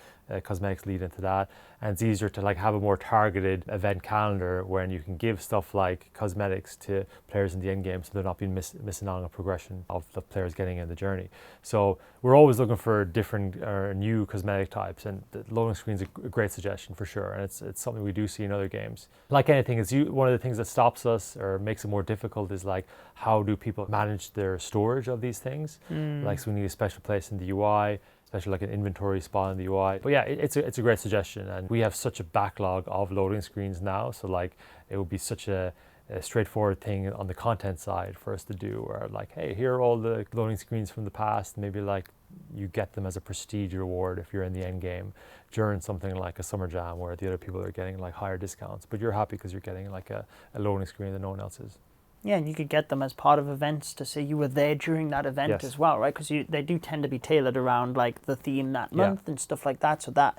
cosmetics lead into that. And it's easier to like have a more targeted event calendar when you can give stuff like cosmetics to players in the end game so they're not being missing out on a progression of the players getting in the journey. So we're always looking for different new cosmetic types, and the loading screen is a great suggestion for sure. And it's something we do see in other games. Like anything, one of the things that stops us or makes it more difficult is like how do people manage their storage of these things? Like so we need a special place in the UI, especially like an inventory spot in the UI. But yeah, it's a great suggestion, and we have such a backlog of loading screens now, so like it would be such a straightforward thing on the content side for us to do, where like, hey, here are all the loading screens from the past, maybe like you get them as a prestige reward if you're in the end game during something like a summer jam where the other people are getting like higher discounts, but you're happy because you're getting like a loading screen that no one else is. Yeah, and you could get them as part of events to say you were there during that event as well, right? Because they do tend to be tailored around like the theme that month and stuff like that. So that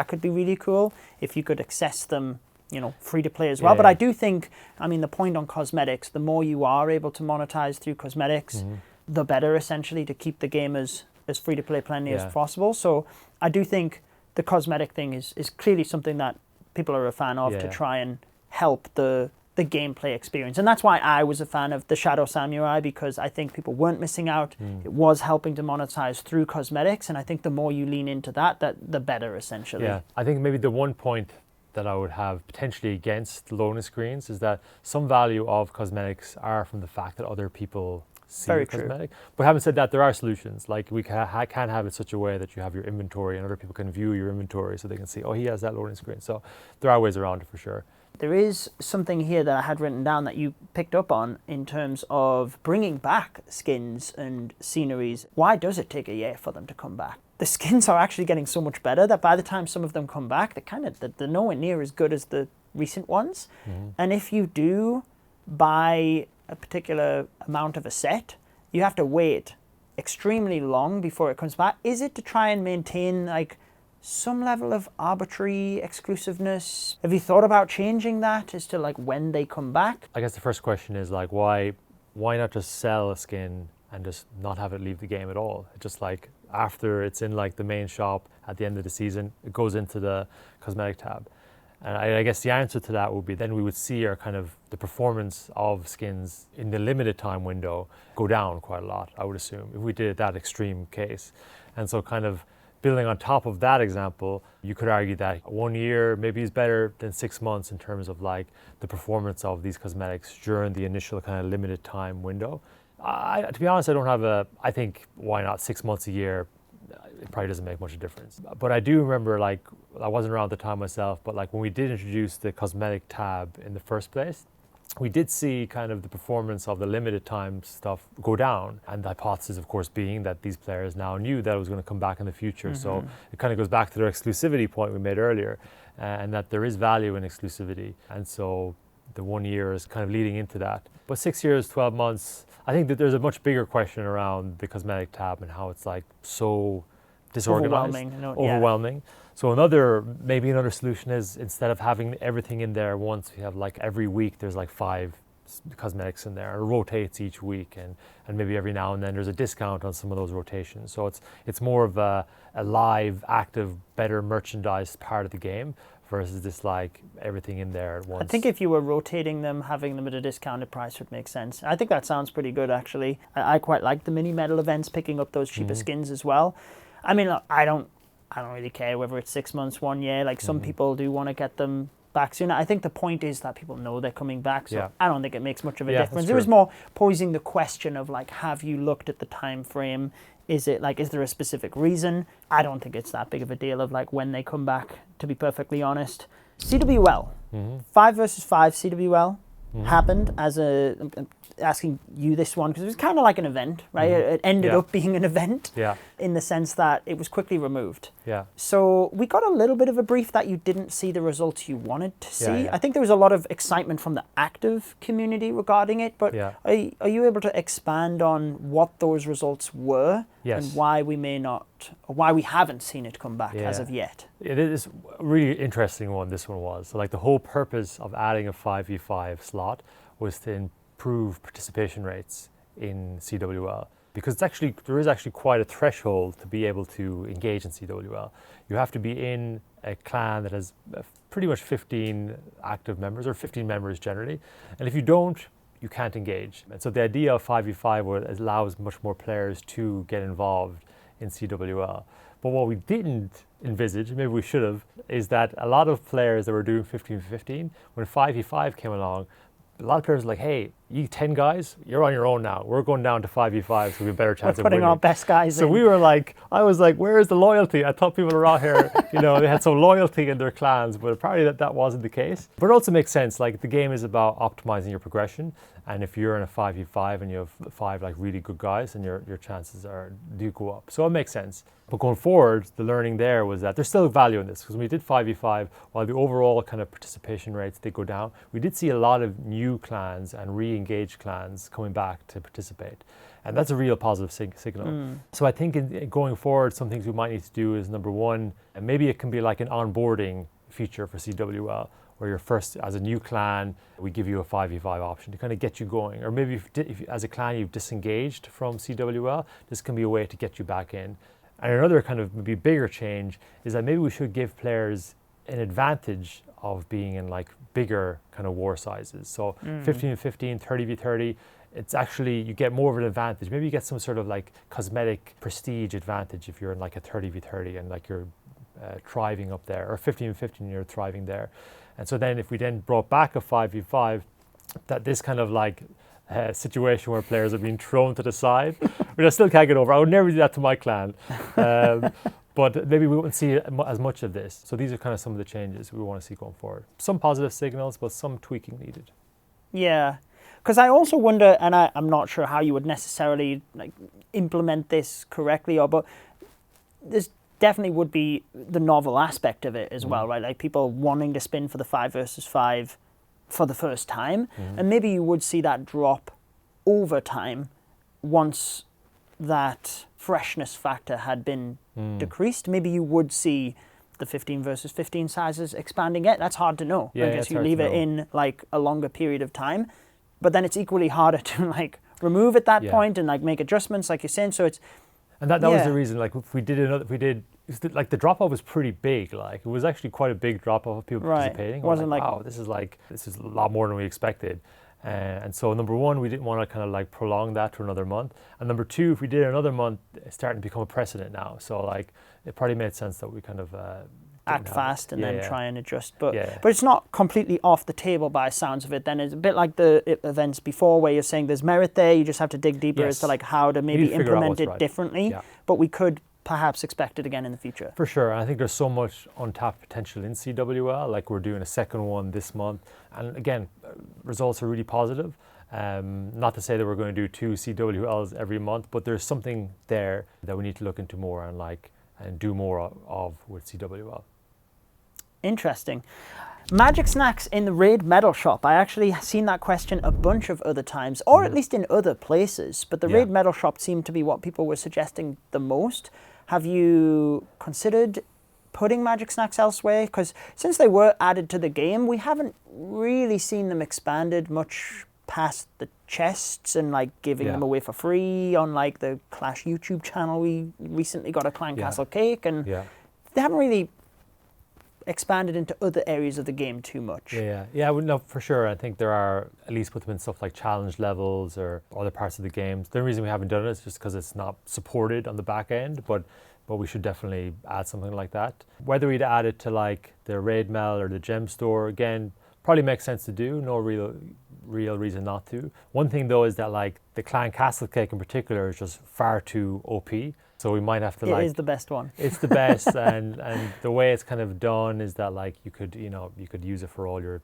could be really cool if you could access them, you know, free to play as well. But I do think, I mean, the point on cosmetics, the more you are able to monetize through cosmetics, the better essentially to keep the game as free to play plenty as possible. So I do think the cosmetic thing is clearly something that people are a fan of to try and help the gameplay experience. And that's why I was a fan of the Shadow Samurai, because I think people weren't missing out. It was helping to monetize through cosmetics, and I think the more you lean into that the better essentially. Yeah, I think maybe the one point that I would have potentially against loading screens is that some value of cosmetics are from the fact that other people see Very cosmetic. But having said that, there are solutions. Like we can have it such a way that you have your inventory and other people can view your inventory so they can see, oh, he has that loading screen. So there are ways around it for sure. There is something here that I had written down that you picked up on in terms of bringing back skins and sceneries. Why does it take a year for them to come back? The skins are actually getting so much better that by the time some of them come back, they're nowhere near as good as the recent ones. And if you do buy a particular amount of a set, you have to wait extremely long before it comes back. Is it to try and maintain like some level of arbitrary exclusiveness? Have you thought about changing that as to like when they come back? I guess the first question is like, why not just sell a skin and just not have it leave the game at all? Just like after it's in like the main shop at the end of the season, it goes into the cosmetic tab. And I guess the answer to that would be then we would see our kind of the performance of skins in the limited time window go down quite a lot, I would assume, if we did that extreme case. And so kind of building on top of that example, you could argue that 1 year maybe is better than 6 months in terms of like the performance of these cosmetics during the initial kind of limited time window. To be honest, I think why not 6 months a year? It probably doesn't make much of a difference. But I do remember, like, I wasn't around at the time myself, but like when we did introduce the cosmetic tab in the first place, we did see kind of the performance of the limited time stuff go down. And the hypothesis, of course, being that these players now knew that it was going to come back in the future. So it kind of goes back to their exclusivity point we made earlier, and that there is value in exclusivity. And so the 1 year is kind of leading into that. But 6 years, 12 months, I think that there's a much bigger question around the cosmetic tab and how it's like so disorganized, overwhelming. So maybe another solution is, instead of having everything in there once, we have like every week there's like 5 cosmetics in there. It rotates each week, and maybe every now and then there's a discount on some of those rotations. So it's more of a live, active, better merchandised part of the game versus this like everything in there at once. I think if you were rotating them, having them at a discounted price would make sense. I think that sounds pretty good, actually. I quite like the mini medal events, picking up those cheaper skins as well. I mean, look, I don't really care whether it's 6 months, 1 year. Like, some people do want to get them back sooner. I think the point is that people know they're coming back, so I don't think it makes much of a difference. It was more posing the question of like, have you looked at the time frame? Is there a specific reason? I don't think it's that big of a deal of like when they come back, to be perfectly honest. CWL, 5 versus 5 CWL happened as asking you this one because it was kind of like an event, right? It ended up being an event in the sense that it was quickly removed. So we got a little bit of a brief that you didn't see the results you wanted to see. I think there was a lot of excitement from the active community regarding it, but are you able to expand on what those results were and why we haven't seen it come back as of yet? It is a really interesting one, this one was. So like the whole purpose of adding a 5v5 slot was to improve participation rates in CWL, because there is actually quite a threshold to be able to engage in CWL. You have to be in a clan that has pretty much 15 active members, or 15 members generally, and if you don't, you can't engage. And so the idea of 5v5 allows much more players to get involved in CWL. But what we didn't envisage, maybe we should have, is that a lot of players that were doing 15v15, when 5v5 came along, a lot of players were like, hey, you 10 guys, you're on your own now. We're going down to 5v5, so we have a better chance of winning. We're putting our best guys in. So I was like, where is the loyalty? I thought people around here, they had some loyalty in their clans, but apparently that wasn't the case. But it also makes sense, like the game is about optimizing your progression. And if you're in a 5v5 and you have 5 like really good guys, then your chances do go up. So it makes sense. But going forward, the learning there was that there's still value in this, because when we did 5v5, while the overall kind of participation rates did go down, we did see a lot of new clans and re-engaged clans coming back to participate. And that's a real positive signal. So I think going forward, some things we might need to do is, number one, and maybe it can be like an onboarding feature for CWL, where you're first, as a new clan, we give you a 5v5 option to kind of get you going. Or maybe if as a clan you've disengaged from CWL, this can be a way to get you back in. And another kind of maybe bigger change is that maybe we should give players an advantage of being in like bigger kind of war sizes. So 15v15, 30v30, it's actually, you get more of an advantage. Maybe you get some sort of like cosmetic prestige advantage if you're in like a 30v30 and like you're thriving up there, or 15v15 you're thriving there. And so then if we then brought back a 5v5, that this kind of like situation where players are being thrown to the side, which I still can't get over. I would never do that to my clan. But maybe we won't see as much of this. So these are kind of some of the changes we want to see going forward. Some positive signals, but some tweaking needed. Yeah, because I also wonder, and I'm not sure how you would necessarily like implement this correctly, but there's definitely would be the novel aspect of it as well, right? Like people wanting to spin for the 5 versus 5 for the first time, and maybe you would see that drop over time once that freshness factor had been decreased. Maybe you would see the 15 versus 15 sizes expanding it. That's hard to know. Yeah, I guess you leave it in like a longer period of time, but then it's equally harder to like remove at that point and like make adjustments, like you're saying. So it's and that was the reason. Like if we did like the drop off was pretty big. Like it was actually quite a big drop off of people participating. It wasn't like, wow, this is a lot more than we expected. And so number one, we didn't want to kind of like prolong that to another month. And number two, if we did another month, it's starting to become a precedent now. So like it probably made sense that we kind of act fast and then try and adjust. But Yeah. but it's not completely off the table by sounds of it. Then it's a bit like the events before where you're saying there's merit there. You just have to dig deeper as to like how to maybe figure out implement what's it right. differently. Yeah. But we could perhaps expect it again in the future. For sure. I think there's so much untapped potential in CWL. Like we're doing a second one this month. And again, results are really positive. Not to say that we're going to do 2 CWLs every month, but there's something there that we need to look into more and do more of with CWL. Interesting. Magic snacks in the Raid Medal Shop. I actually seen that question a bunch of other times, or at least in other places. But the Raid Medal Shop seemed to be what people were suggesting the most. Have you considered putting magic snacks elsewhere? Because since they were added to the game, we haven't really seen them expanded much past the chests and like giving them away for free on like the Clash YouTube channel. We recently got a Clan Castle cake, and they haven't really expanded into other areas of the game too much. Yeah, no, for sure. I think there are, at least put them in stuff like challenge levels or other parts of the games. The reason we haven't done it is just because it's not supported on the back end, but we should definitely add something like that. Whether we'd add it to like the Raid Mel or the Gem Store, again, probably makes sense to do. No real reason not to. One thing though is that like the Clan Castle cake in particular is just far too OP. So we might have to It is the best one. It's the best, and the way it's kind of done is that like you could use it for all your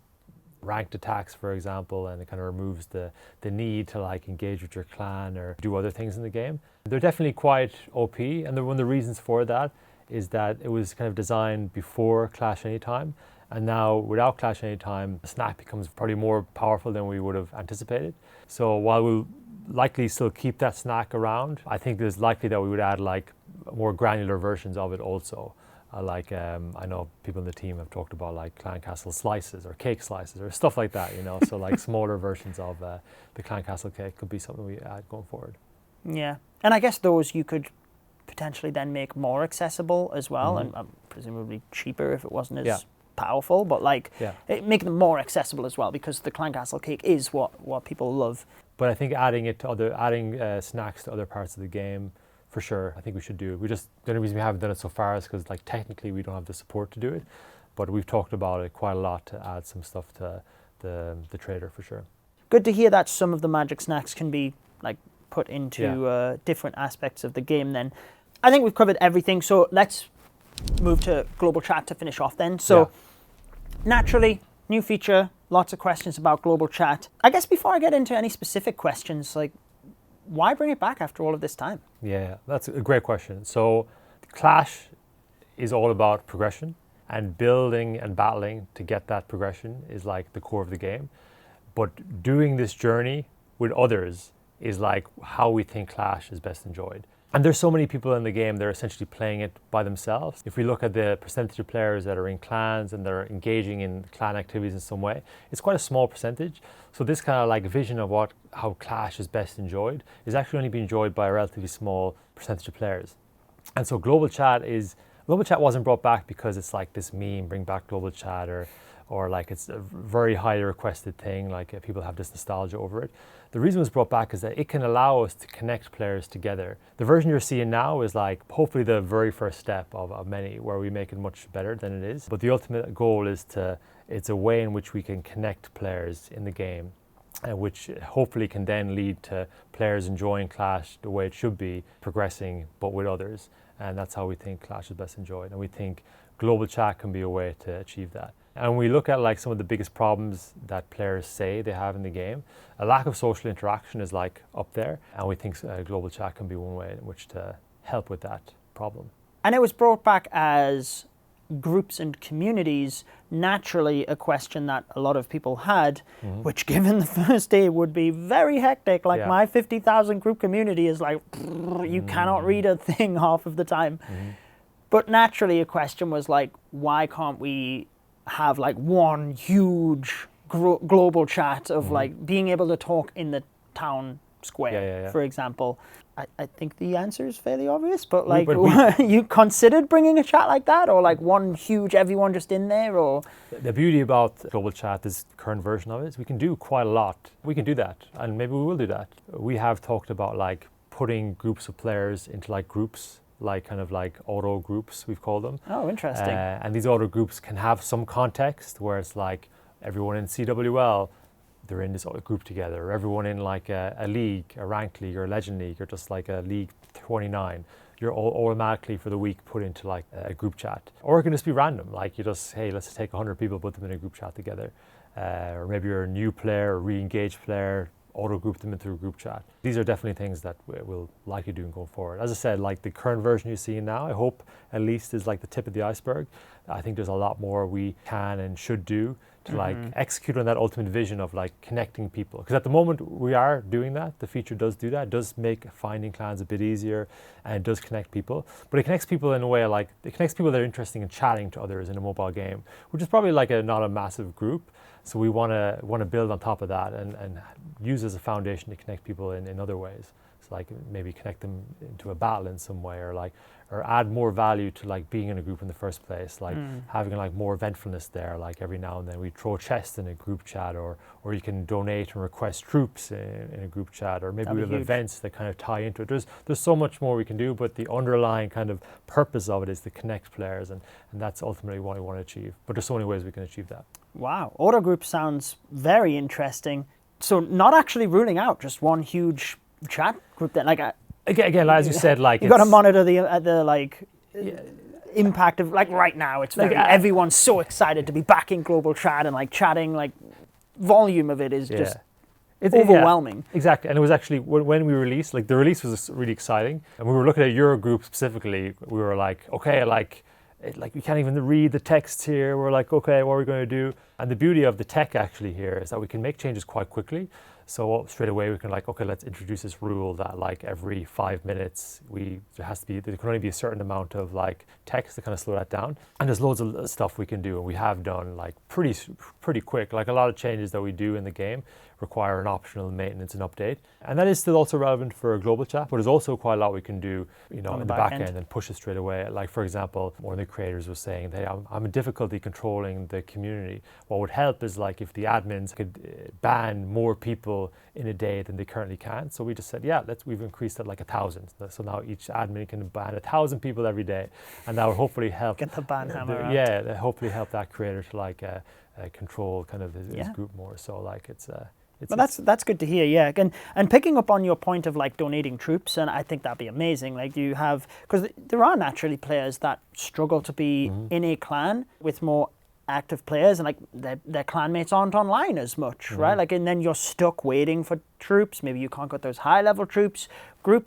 ranked attacks, for example, and it kind of removes the need to like engage with your clan or do other things in the game. They're definitely quite OP, and one of the reasons for that is that it was kind of designed before Clash Anytime, and now without Clash Anytime, the snack becomes probably more powerful than we would have anticipated. So while we'll likely still keep that snack around, I think there's likely that we would add like more granular versions of it also. I know people in the team have talked about like Clan Castle slices or cake slices or stuff like that, so like smaller versions of the Clan Castle cake could be something we add going forward. Yeah, and I guess those you could potentially then make more accessible as well, and presumably cheaper if it wasn't as powerful, but like make them more accessible as well, because the Clan Castle cake is what people love. But I think adding snacks to other parts of the game, for sure, I think we should do it. The only reason we haven't done it so far is because like technically we don't have the support to do it, but we've talked about it quite a lot to add some stuff to the trader for sure. Good to hear that some of the magic snacks can be like put into different aspects of the game then. I think we've covered everything, so let's move to global chat to finish off then. So naturally, new feature, lots of questions about global chat. I guess before I get into any specific questions, like why bring it back after all of this time? Yeah, that's a great question. So Clash is all about progression, and building and battling to get that progression is like the core of the game. But doing this journey with others is like how we think Clash is best enjoyed. And there's so many people in the game that are essentially playing it by themselves. If we look at the percentage of players that are in clans and they're engaging in clan activities in some way, it's quite a small percentage. So this kind of like vision of how Clash is best enjoyed is actually only being enjoyed by a relatively small percentage of players. And so global chat wasn't brought back because it's like this meme, bring back global chat, or like it's a very highly requested thing, like people have this nostalgia over it. The reason it was brought back is that it can allow us to connect players together. The version you're seeing now is like hopefully the very first step of many, where we make it much better than it is. But the ultimate goal is it's a way in which we can connect players in the game, which hopefully can then lead to players enjoying Clash the way it should be, progressing but with others. And that's how we think Clash is best enjoyed. And we think global chat can be a way to achieve that. And we look at like some of the biggest problems that players say they have in the game, a lack of social interaction is like up there. And we think global chat can be one way in which to help with that problem. And it was brought back as groups and communities, naturally a question that a lot of people had, which given the first day would be very hectic. Like my 50,000 group community is like, you cannot read a thing half of the time. But naturally a question was like, why can't we have like one huge global chat of like being able to talk in the town square, for example. I think the answer is fairly obvious, but you considered bringing a chat like that, or like one huge everyone just in there, or? The beauty about global chat, this current version of it, is we can do quite a lot. We can do that, and maybe we will do that. We have talked about like putting groups of players into like groups, like kind of like auto groups, we've called them. Oh, interesting. And these auto groups can have some context where it's like everyone in CWL, they're in this group together, or everyone in like a league, a ranked league or a legend league, or just like a league 29, you're all automatically for the week put into like a group chat. Or it can just be random, like you just, hey, let's take 100 people, put them in a group chat together. Or maybe you're a new player, or re-engaged player, auto group them into a group chat. These are definitely things that we'll likely do going forward. As I said, like the current version you see now, I hope at least is like the tip of the iceberg. I think there's a lot more we can and should do to like execute on that ultimate vision of like connecting people. Because at the moment we are doing that. The feature does do that. It does make finding clans a bit easier, and it does connect people. But it connects people in a way like, it connects people that are interested in chatting to others in a mobile game, which is probably like not a massive group. So we want to build on top of that and use as a foundation to connect people in other ways. So like maybe connect them into a battle in some way, or add more value to like being in a group in the first place, like having like more eventfulness there. Like every now and then we throw chests in a group chat, or you can donate and request troops in a group chat, or maybe we have events that kind of tie into it. There's so much more we can do, but the underlying kind of purpose of it is to connect players, and that's ultimately what we want to achieve. But there's so many ways we can achieve that. Wow, auto group sounds very interesting. So not actually ruling out just one huge chat group that like again, as you said, like you got to monitor the impact of like right now. It's like everyone's so excited to be back in global chat, and like chatting, like volume of it is just overwhelming. Yeah, exactly. And it was actually when we released, like the release was really exciting, and we were looking at Eurogroup specifically. We were like, okay, like we can't even read the text here. We're like, okay, what are we going to do? And the beauty of the tech actually here is that we can make changes quite quickly. So straight away we can like, okay, let's introduce this rule that like every 5 minutes there can only be a certain amount of like text to kind of slow that down. And there's loads of stuff we can do, and we have done like pretty quick. Like a lot of changes that we do in the game require an optional maintenance and update. And that is still also relevant for a global chat, but there's also quite a lot we can do, in the back end and push it straight away. Like for example, one of the creators was saying that I'm in difficulty controlling the community. What would help is like if the admins could ban more people in a day than they currently can. So we just said, we've increased it like 1,000. So now each admin can ban 1,000 people every day, and that will hopefully help. Get the ban hammer out. Yeah, hopefully help that creator to like control kind of his group more. So like Well, that's good to hear, yeah. And picking up on your point of like donating troops, and I think that'd be amazing. Like you have, because there are naturally players that struggle to be in a clan with more active players, and like their clanmates aren't online as much, right? Like, and then you're stuck waiting for troops. Maybe you can't get those high level groups.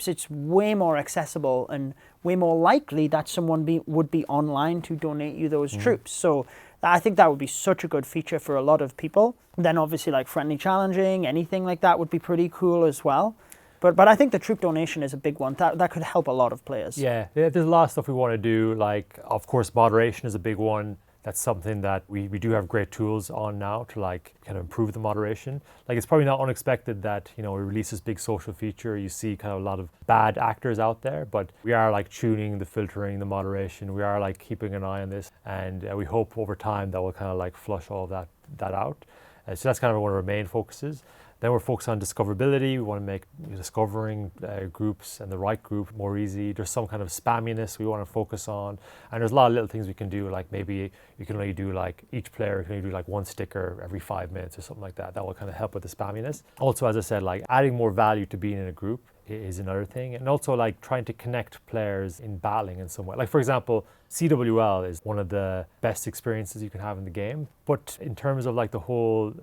It's way more accessible and way more likely that someone would be online to donate you those troops. So I think that would be such a good feature for a lot of people. Then obviously like friendly challenging, anything like that would be pretty cool as well. But I think the troop donation is a big one. That could help a lot of players. Yeah, there's a lot of stuff we want to do. Like, of course, moderation is a big one. That's something that we do have great tools on now to like kind of improve the moderation. Like it's probably not unexpected that, we release this big social feature. You see kind of a lot of bad actors out there, but we are like tuning the filtering, the moderation. We are like keeping an eye on this, and we hope over time that will kind of like flush all of that out. So that's kind of one of our main focuses. Then we're focused on discoverability. We want to make discovering groups and the right group more easy. There's some kind of spamminess we want to focus on. And there's a lot of little things we can do, like maybe you can only do like, each player can only do like one sticker every 5 minutes or something like that. That will kind of help with the spamminess. Also, as I said, like adding more value to being in a group is another thing. And also like trying to connect players in battling in some way. Like for example, CWL is one of the best experiences you can have in the game. But in terms of like the whole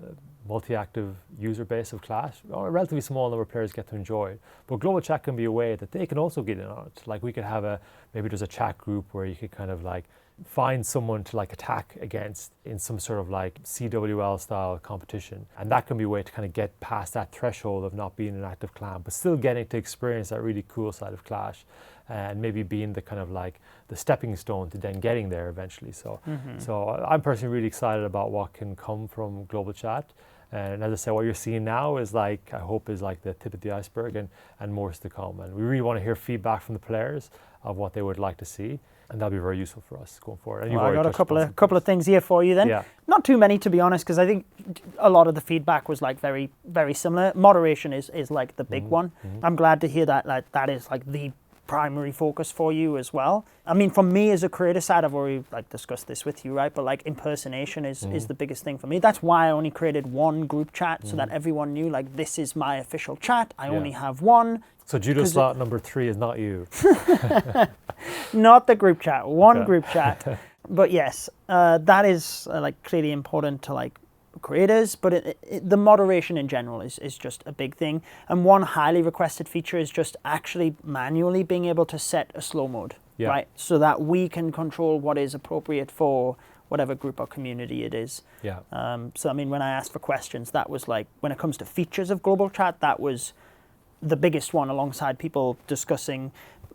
multi-active user base of Clash, a relatively small number of players get to enjoy it. But global chat can be a way that they can also get in on it. Like we could have maybe there's a chat group where you could kind of like find someone to like attack against in some sort of like CWL style competition. And that can be a way to kind of get past that threshold of not being an active clan, but still getting to experience that really cool side of Clash, and maybe being the kind of like the stepping stone to then getting there eventually. So I'm personally really excited about what can come from global chat. And as I said, what you're seeing now is like, I hope is like the tip of the iceberg, and more is to come. And we really want to hear feedback from the players of what they would like to see. And that'll be very useful for us going forward. And well, I got a couple of things here for you then. Yeah. Not too many, to be honest, because I think a lot of the feedback was like very, very similar. Moderation is like the big one. I'm glad to hear that that is like the primary focus for you as well. I mean, for me as a creator side, I've already like discussed this with you, right? But like impersonation is the biggest thing for me. That's why I only created one group chat so that everyone knew like this is my official chat. I only have one. So Judo Sloth number 3 is not you. Not the group chat, one group chat. But yes, that is like clearly important to like creators, but the moderation in general is just a big thing. And one highly requested feature is just actually manually being able to set a slow mode, right? So that we can control what is appropriate for whatever group or community it is. Yeah. So I mean, when I asked for questions, that was like, when it comes to features of global chat, that was the biggest one, alongside people discussing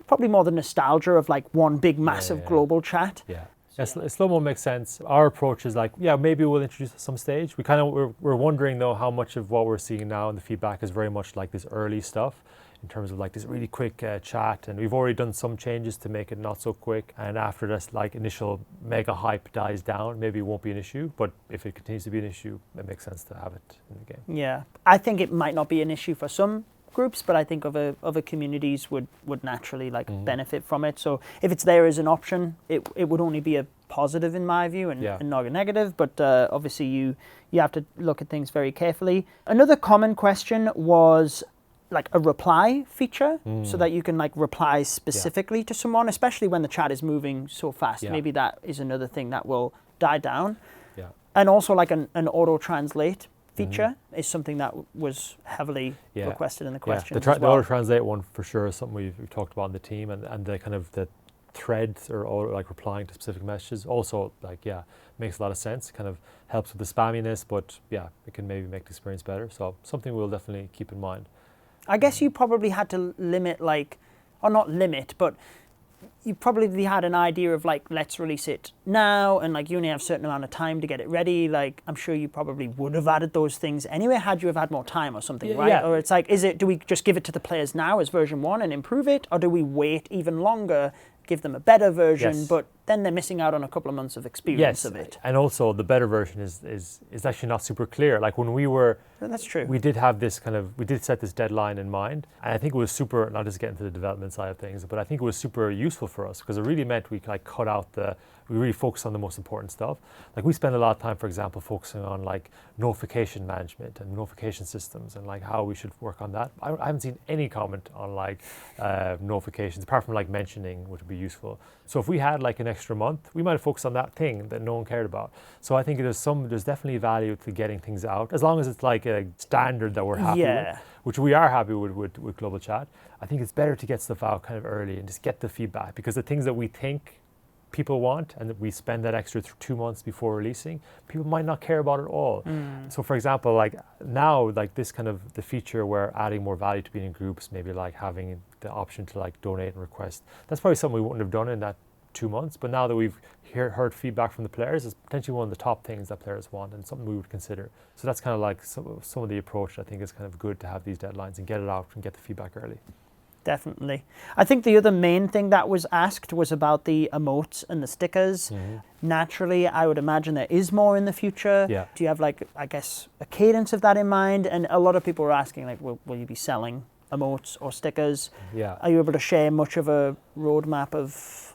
probably more the nostalgia of like one big massive global chat. Yeah. Slow-mo makes sense. Our approach is like, maybe we'll introduce at some stage. We're wondering though how much of what we're seeing now in the feedback is very much like this early stuff in terms of like this really quick chat, and we've already done some changes to make it not so quick. And after this like initial mega hype dies down, maybe it won't be an issue, but if it continues to be an issue, it makes sense to have it in the game. Yeah, I think it might not be an issue for some groups, but I think other communities would naturally like benefit from it. So if it's there as an option, it would only be a positive in my view, and not a negative. But obviously you have to look at things very carefully. Another common question was like a reply feature, so that you can like reply specifically to someone, especially when the chat is moving so fast. Maybe that is another thing that will die down. Yeah. And also like an auto translate feature is something that was heavily requested in the questions. The auto-translate one for sure is something we've talked about in the team, and the kind of the threads or like replying to specific messages also like makes a lot of sense. Kind of helps with the spamminess, but it can maybe make the experience better. So something we'll definitely keep in mind. I guess you probably had to limit or not limit, but you probably had an idea of like, let's release it now, and like you only have a certain amount of time to get it ready. Like I'm sure you probably would have added those things anyway had you have had more time or something, right? Or it's like, do we just give it to the players now as version 1 and improve it, or do we wait even longer, give them a better version, but then they're missing out on a couple of months of experience of it? And also the better version is actually not super clear. Like when we were, that's true. We did have this we did set this deadline in mind, and I think it was super, not just getting to the development side of things, but I think it was super useful for us because it really meant we like cut out we really focused on the most important stuff. Like we spend a lot of time, for example, focusing on like notification management and notification systems and like how we should work on that. I haven't seen any comment on like notifications apart from like mentioning, which would be useful. So if we had like an extra month, we might have focused on that thing that no one cared about. So I think there's definitely value to getting things out, as long as it's like a standard that we're happy with, which we are happy with Global Chat. I think it's better to get stuff out kind of early and just get the feedback, because the things that we think people want and that we spend that extra 2 months before releasing, people might not care about it all. So for example, like now, like this kind of the feature where adding more value to being in groups, maybe like having the option to like donate and request, that's probably something we wouldn't have done in that 2 months. But now that we've heard feedback from the players, it's potentially one of the top things that players want and something we would consider. So that's kind of like some of the approach. I think is kind of good to have these deadlines and get it out and get the feedback early. Definitely. I think the other main thing that was asked was about the emotes and the stickers. Naturally, I would imagine there is more in the future. Do you have like, I guess, a cadence of that in mind? And a lot of people are asking like, will you be selling emotes or stickers? Are you able to share much of a roadmap of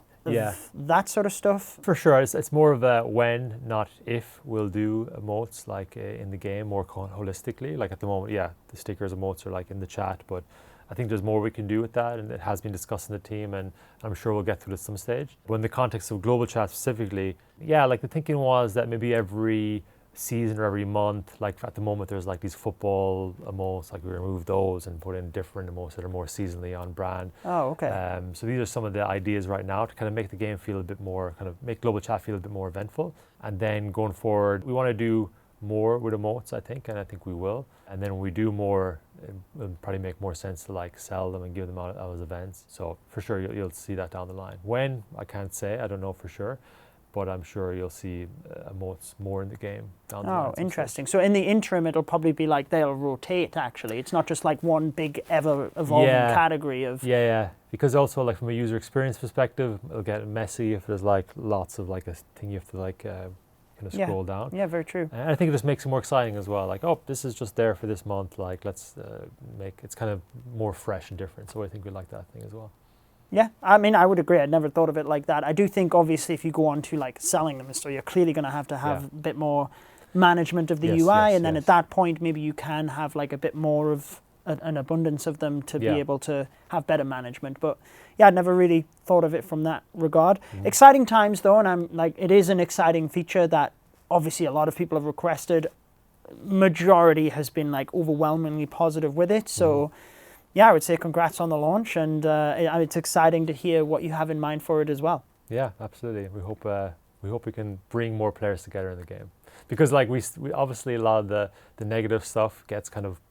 that sort of stuff? For sure. It's more of a when, not if, we'll do emotes like in the game more holistically. Like at the moment, the stickers, emotes are like in the chat, but I think there's more we can do with that, and it has been discussed in the team, and I'm sure we'll get to it at some stage. But in the context of global chat specifically, like the thinking was that maybe every season or every month, like at the moment there's like these football emotes, like we remove those and put in different emotes that are more seasonally on brand. So these are some of the ideas right now to kind of make the game feel a bit more, kind of make global chat feel a bit more eventful. And then going forward, we want to do more with emotes, I think, and I think we will. And then when we do more, it'll probably make more sense to like sell them and give them out as events. So for sure, you'll see that down the line. When, I can't say, I don't know for sure. but I'm sure you'll see more in the game down the line. Oh, interesting. So in the interim, it'll probably be like they'll rotate, actually. It's not just like one big ever-evolving category of... Yeah. Because also, like, from a user experience perspective, it'll get messy if there's, like, lots of, like, a thing you have to, like, kind of scroll down. Yeah, very true. And I think it just makes it more exciting as well. Like, oh, this is just there for this month. Like, let's make it's kind of more fresh and different. So I think we like that thing as well. Yeah, I mean, I would agree. I'd never thought of it like that. I do think, obviously, if you go on to like selling them, so you're clearly going to have a bit more management of the UI, and then at that point, maybe you can have like a bit more of an abundance of them to be able to have better management. But yeah, I'd never really thought of it from that regard. Exciting times, though, and I'm like, it is an exciting feature that obviously a lot of people have requested. Majority has been like overwhelmingly positive with it. So. Yeah, I would say congrats on the launch, and it's exciting to hear what you have in mind for it as well. Yeah, absolutely. We hope we can bring more players together in the game, because like we obviously a lot of the negative stuff gets kind of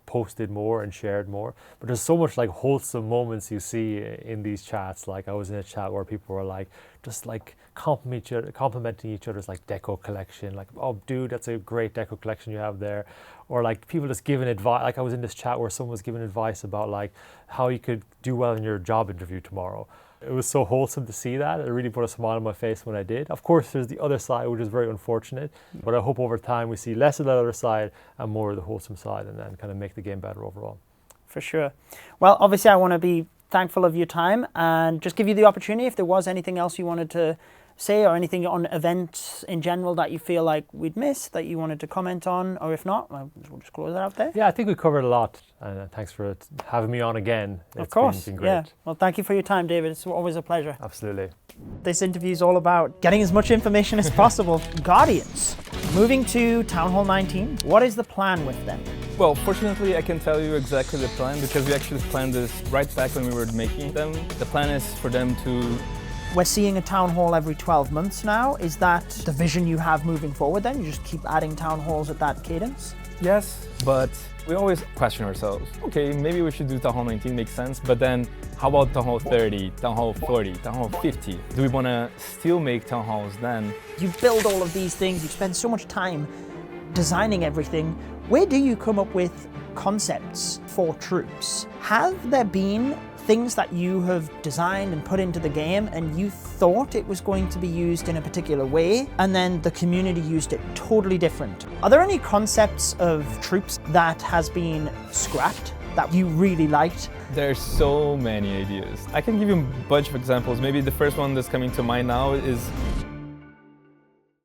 posted more and shared more, but there's so much like wholesome moments you see in these chats. Like I was in a chat where people were like just like complimenting each other's like deco collection, like, oh dude, that's a great deco collection you have there. Or like people just giving advice. Like I was in this chat where someone was giving advice about like how you could do well in your job interview tomorrow. It was so wholesome to see that. It really put a smile on my face when I did. Of course, there's the other side, which is very unfortunate. But I hope over time we see less of that other side and more of the wholesome side, and then kind of make the game better overall. For sure. Well, obviously, I want to be thankful of your time and just give you the opportunity if there was anything else you wanted to say, or anything on events in general that you feel like we'd missed that you wanted to comment on, or if not, we'll just close it out there. Yeah, I think we covered a lot, and thanks for having me on again. Of course, it's been great. Yeah. Well, thank you for your time, David. It's always a pleasure. Absolutely. This interview is all about getting as much information as possible. Guardians, moving to Town Hall 19. What is the plan with them? Well, fortunately, I can tell you exactly the plan, because we actually planned this right back when we were making them. The plan is for them to... We're seeing a town hall every 12 months now. Is that the vision you have moving forward then? You just keep adding town halls at that cadence? Yes, but we always question ourselves. Okay, maybe we should do Town Hall 19, makes sense, but then how about Town Hall 30, Town Hall 40, Town Hall 50? Do we want to still make town halls then? You build all of these things, you spend so much time designing everything. Where do you come up with concepts for troops? Have there been things that you have designed and put into the game and you thought it was going to be used in a particular way, and then the community used it totally different? Are there any concepts of troops that has been scrapped that you really liked? There's so many ideas. I can give you a bunch of examples. Maybe the first one that's coming to mind now is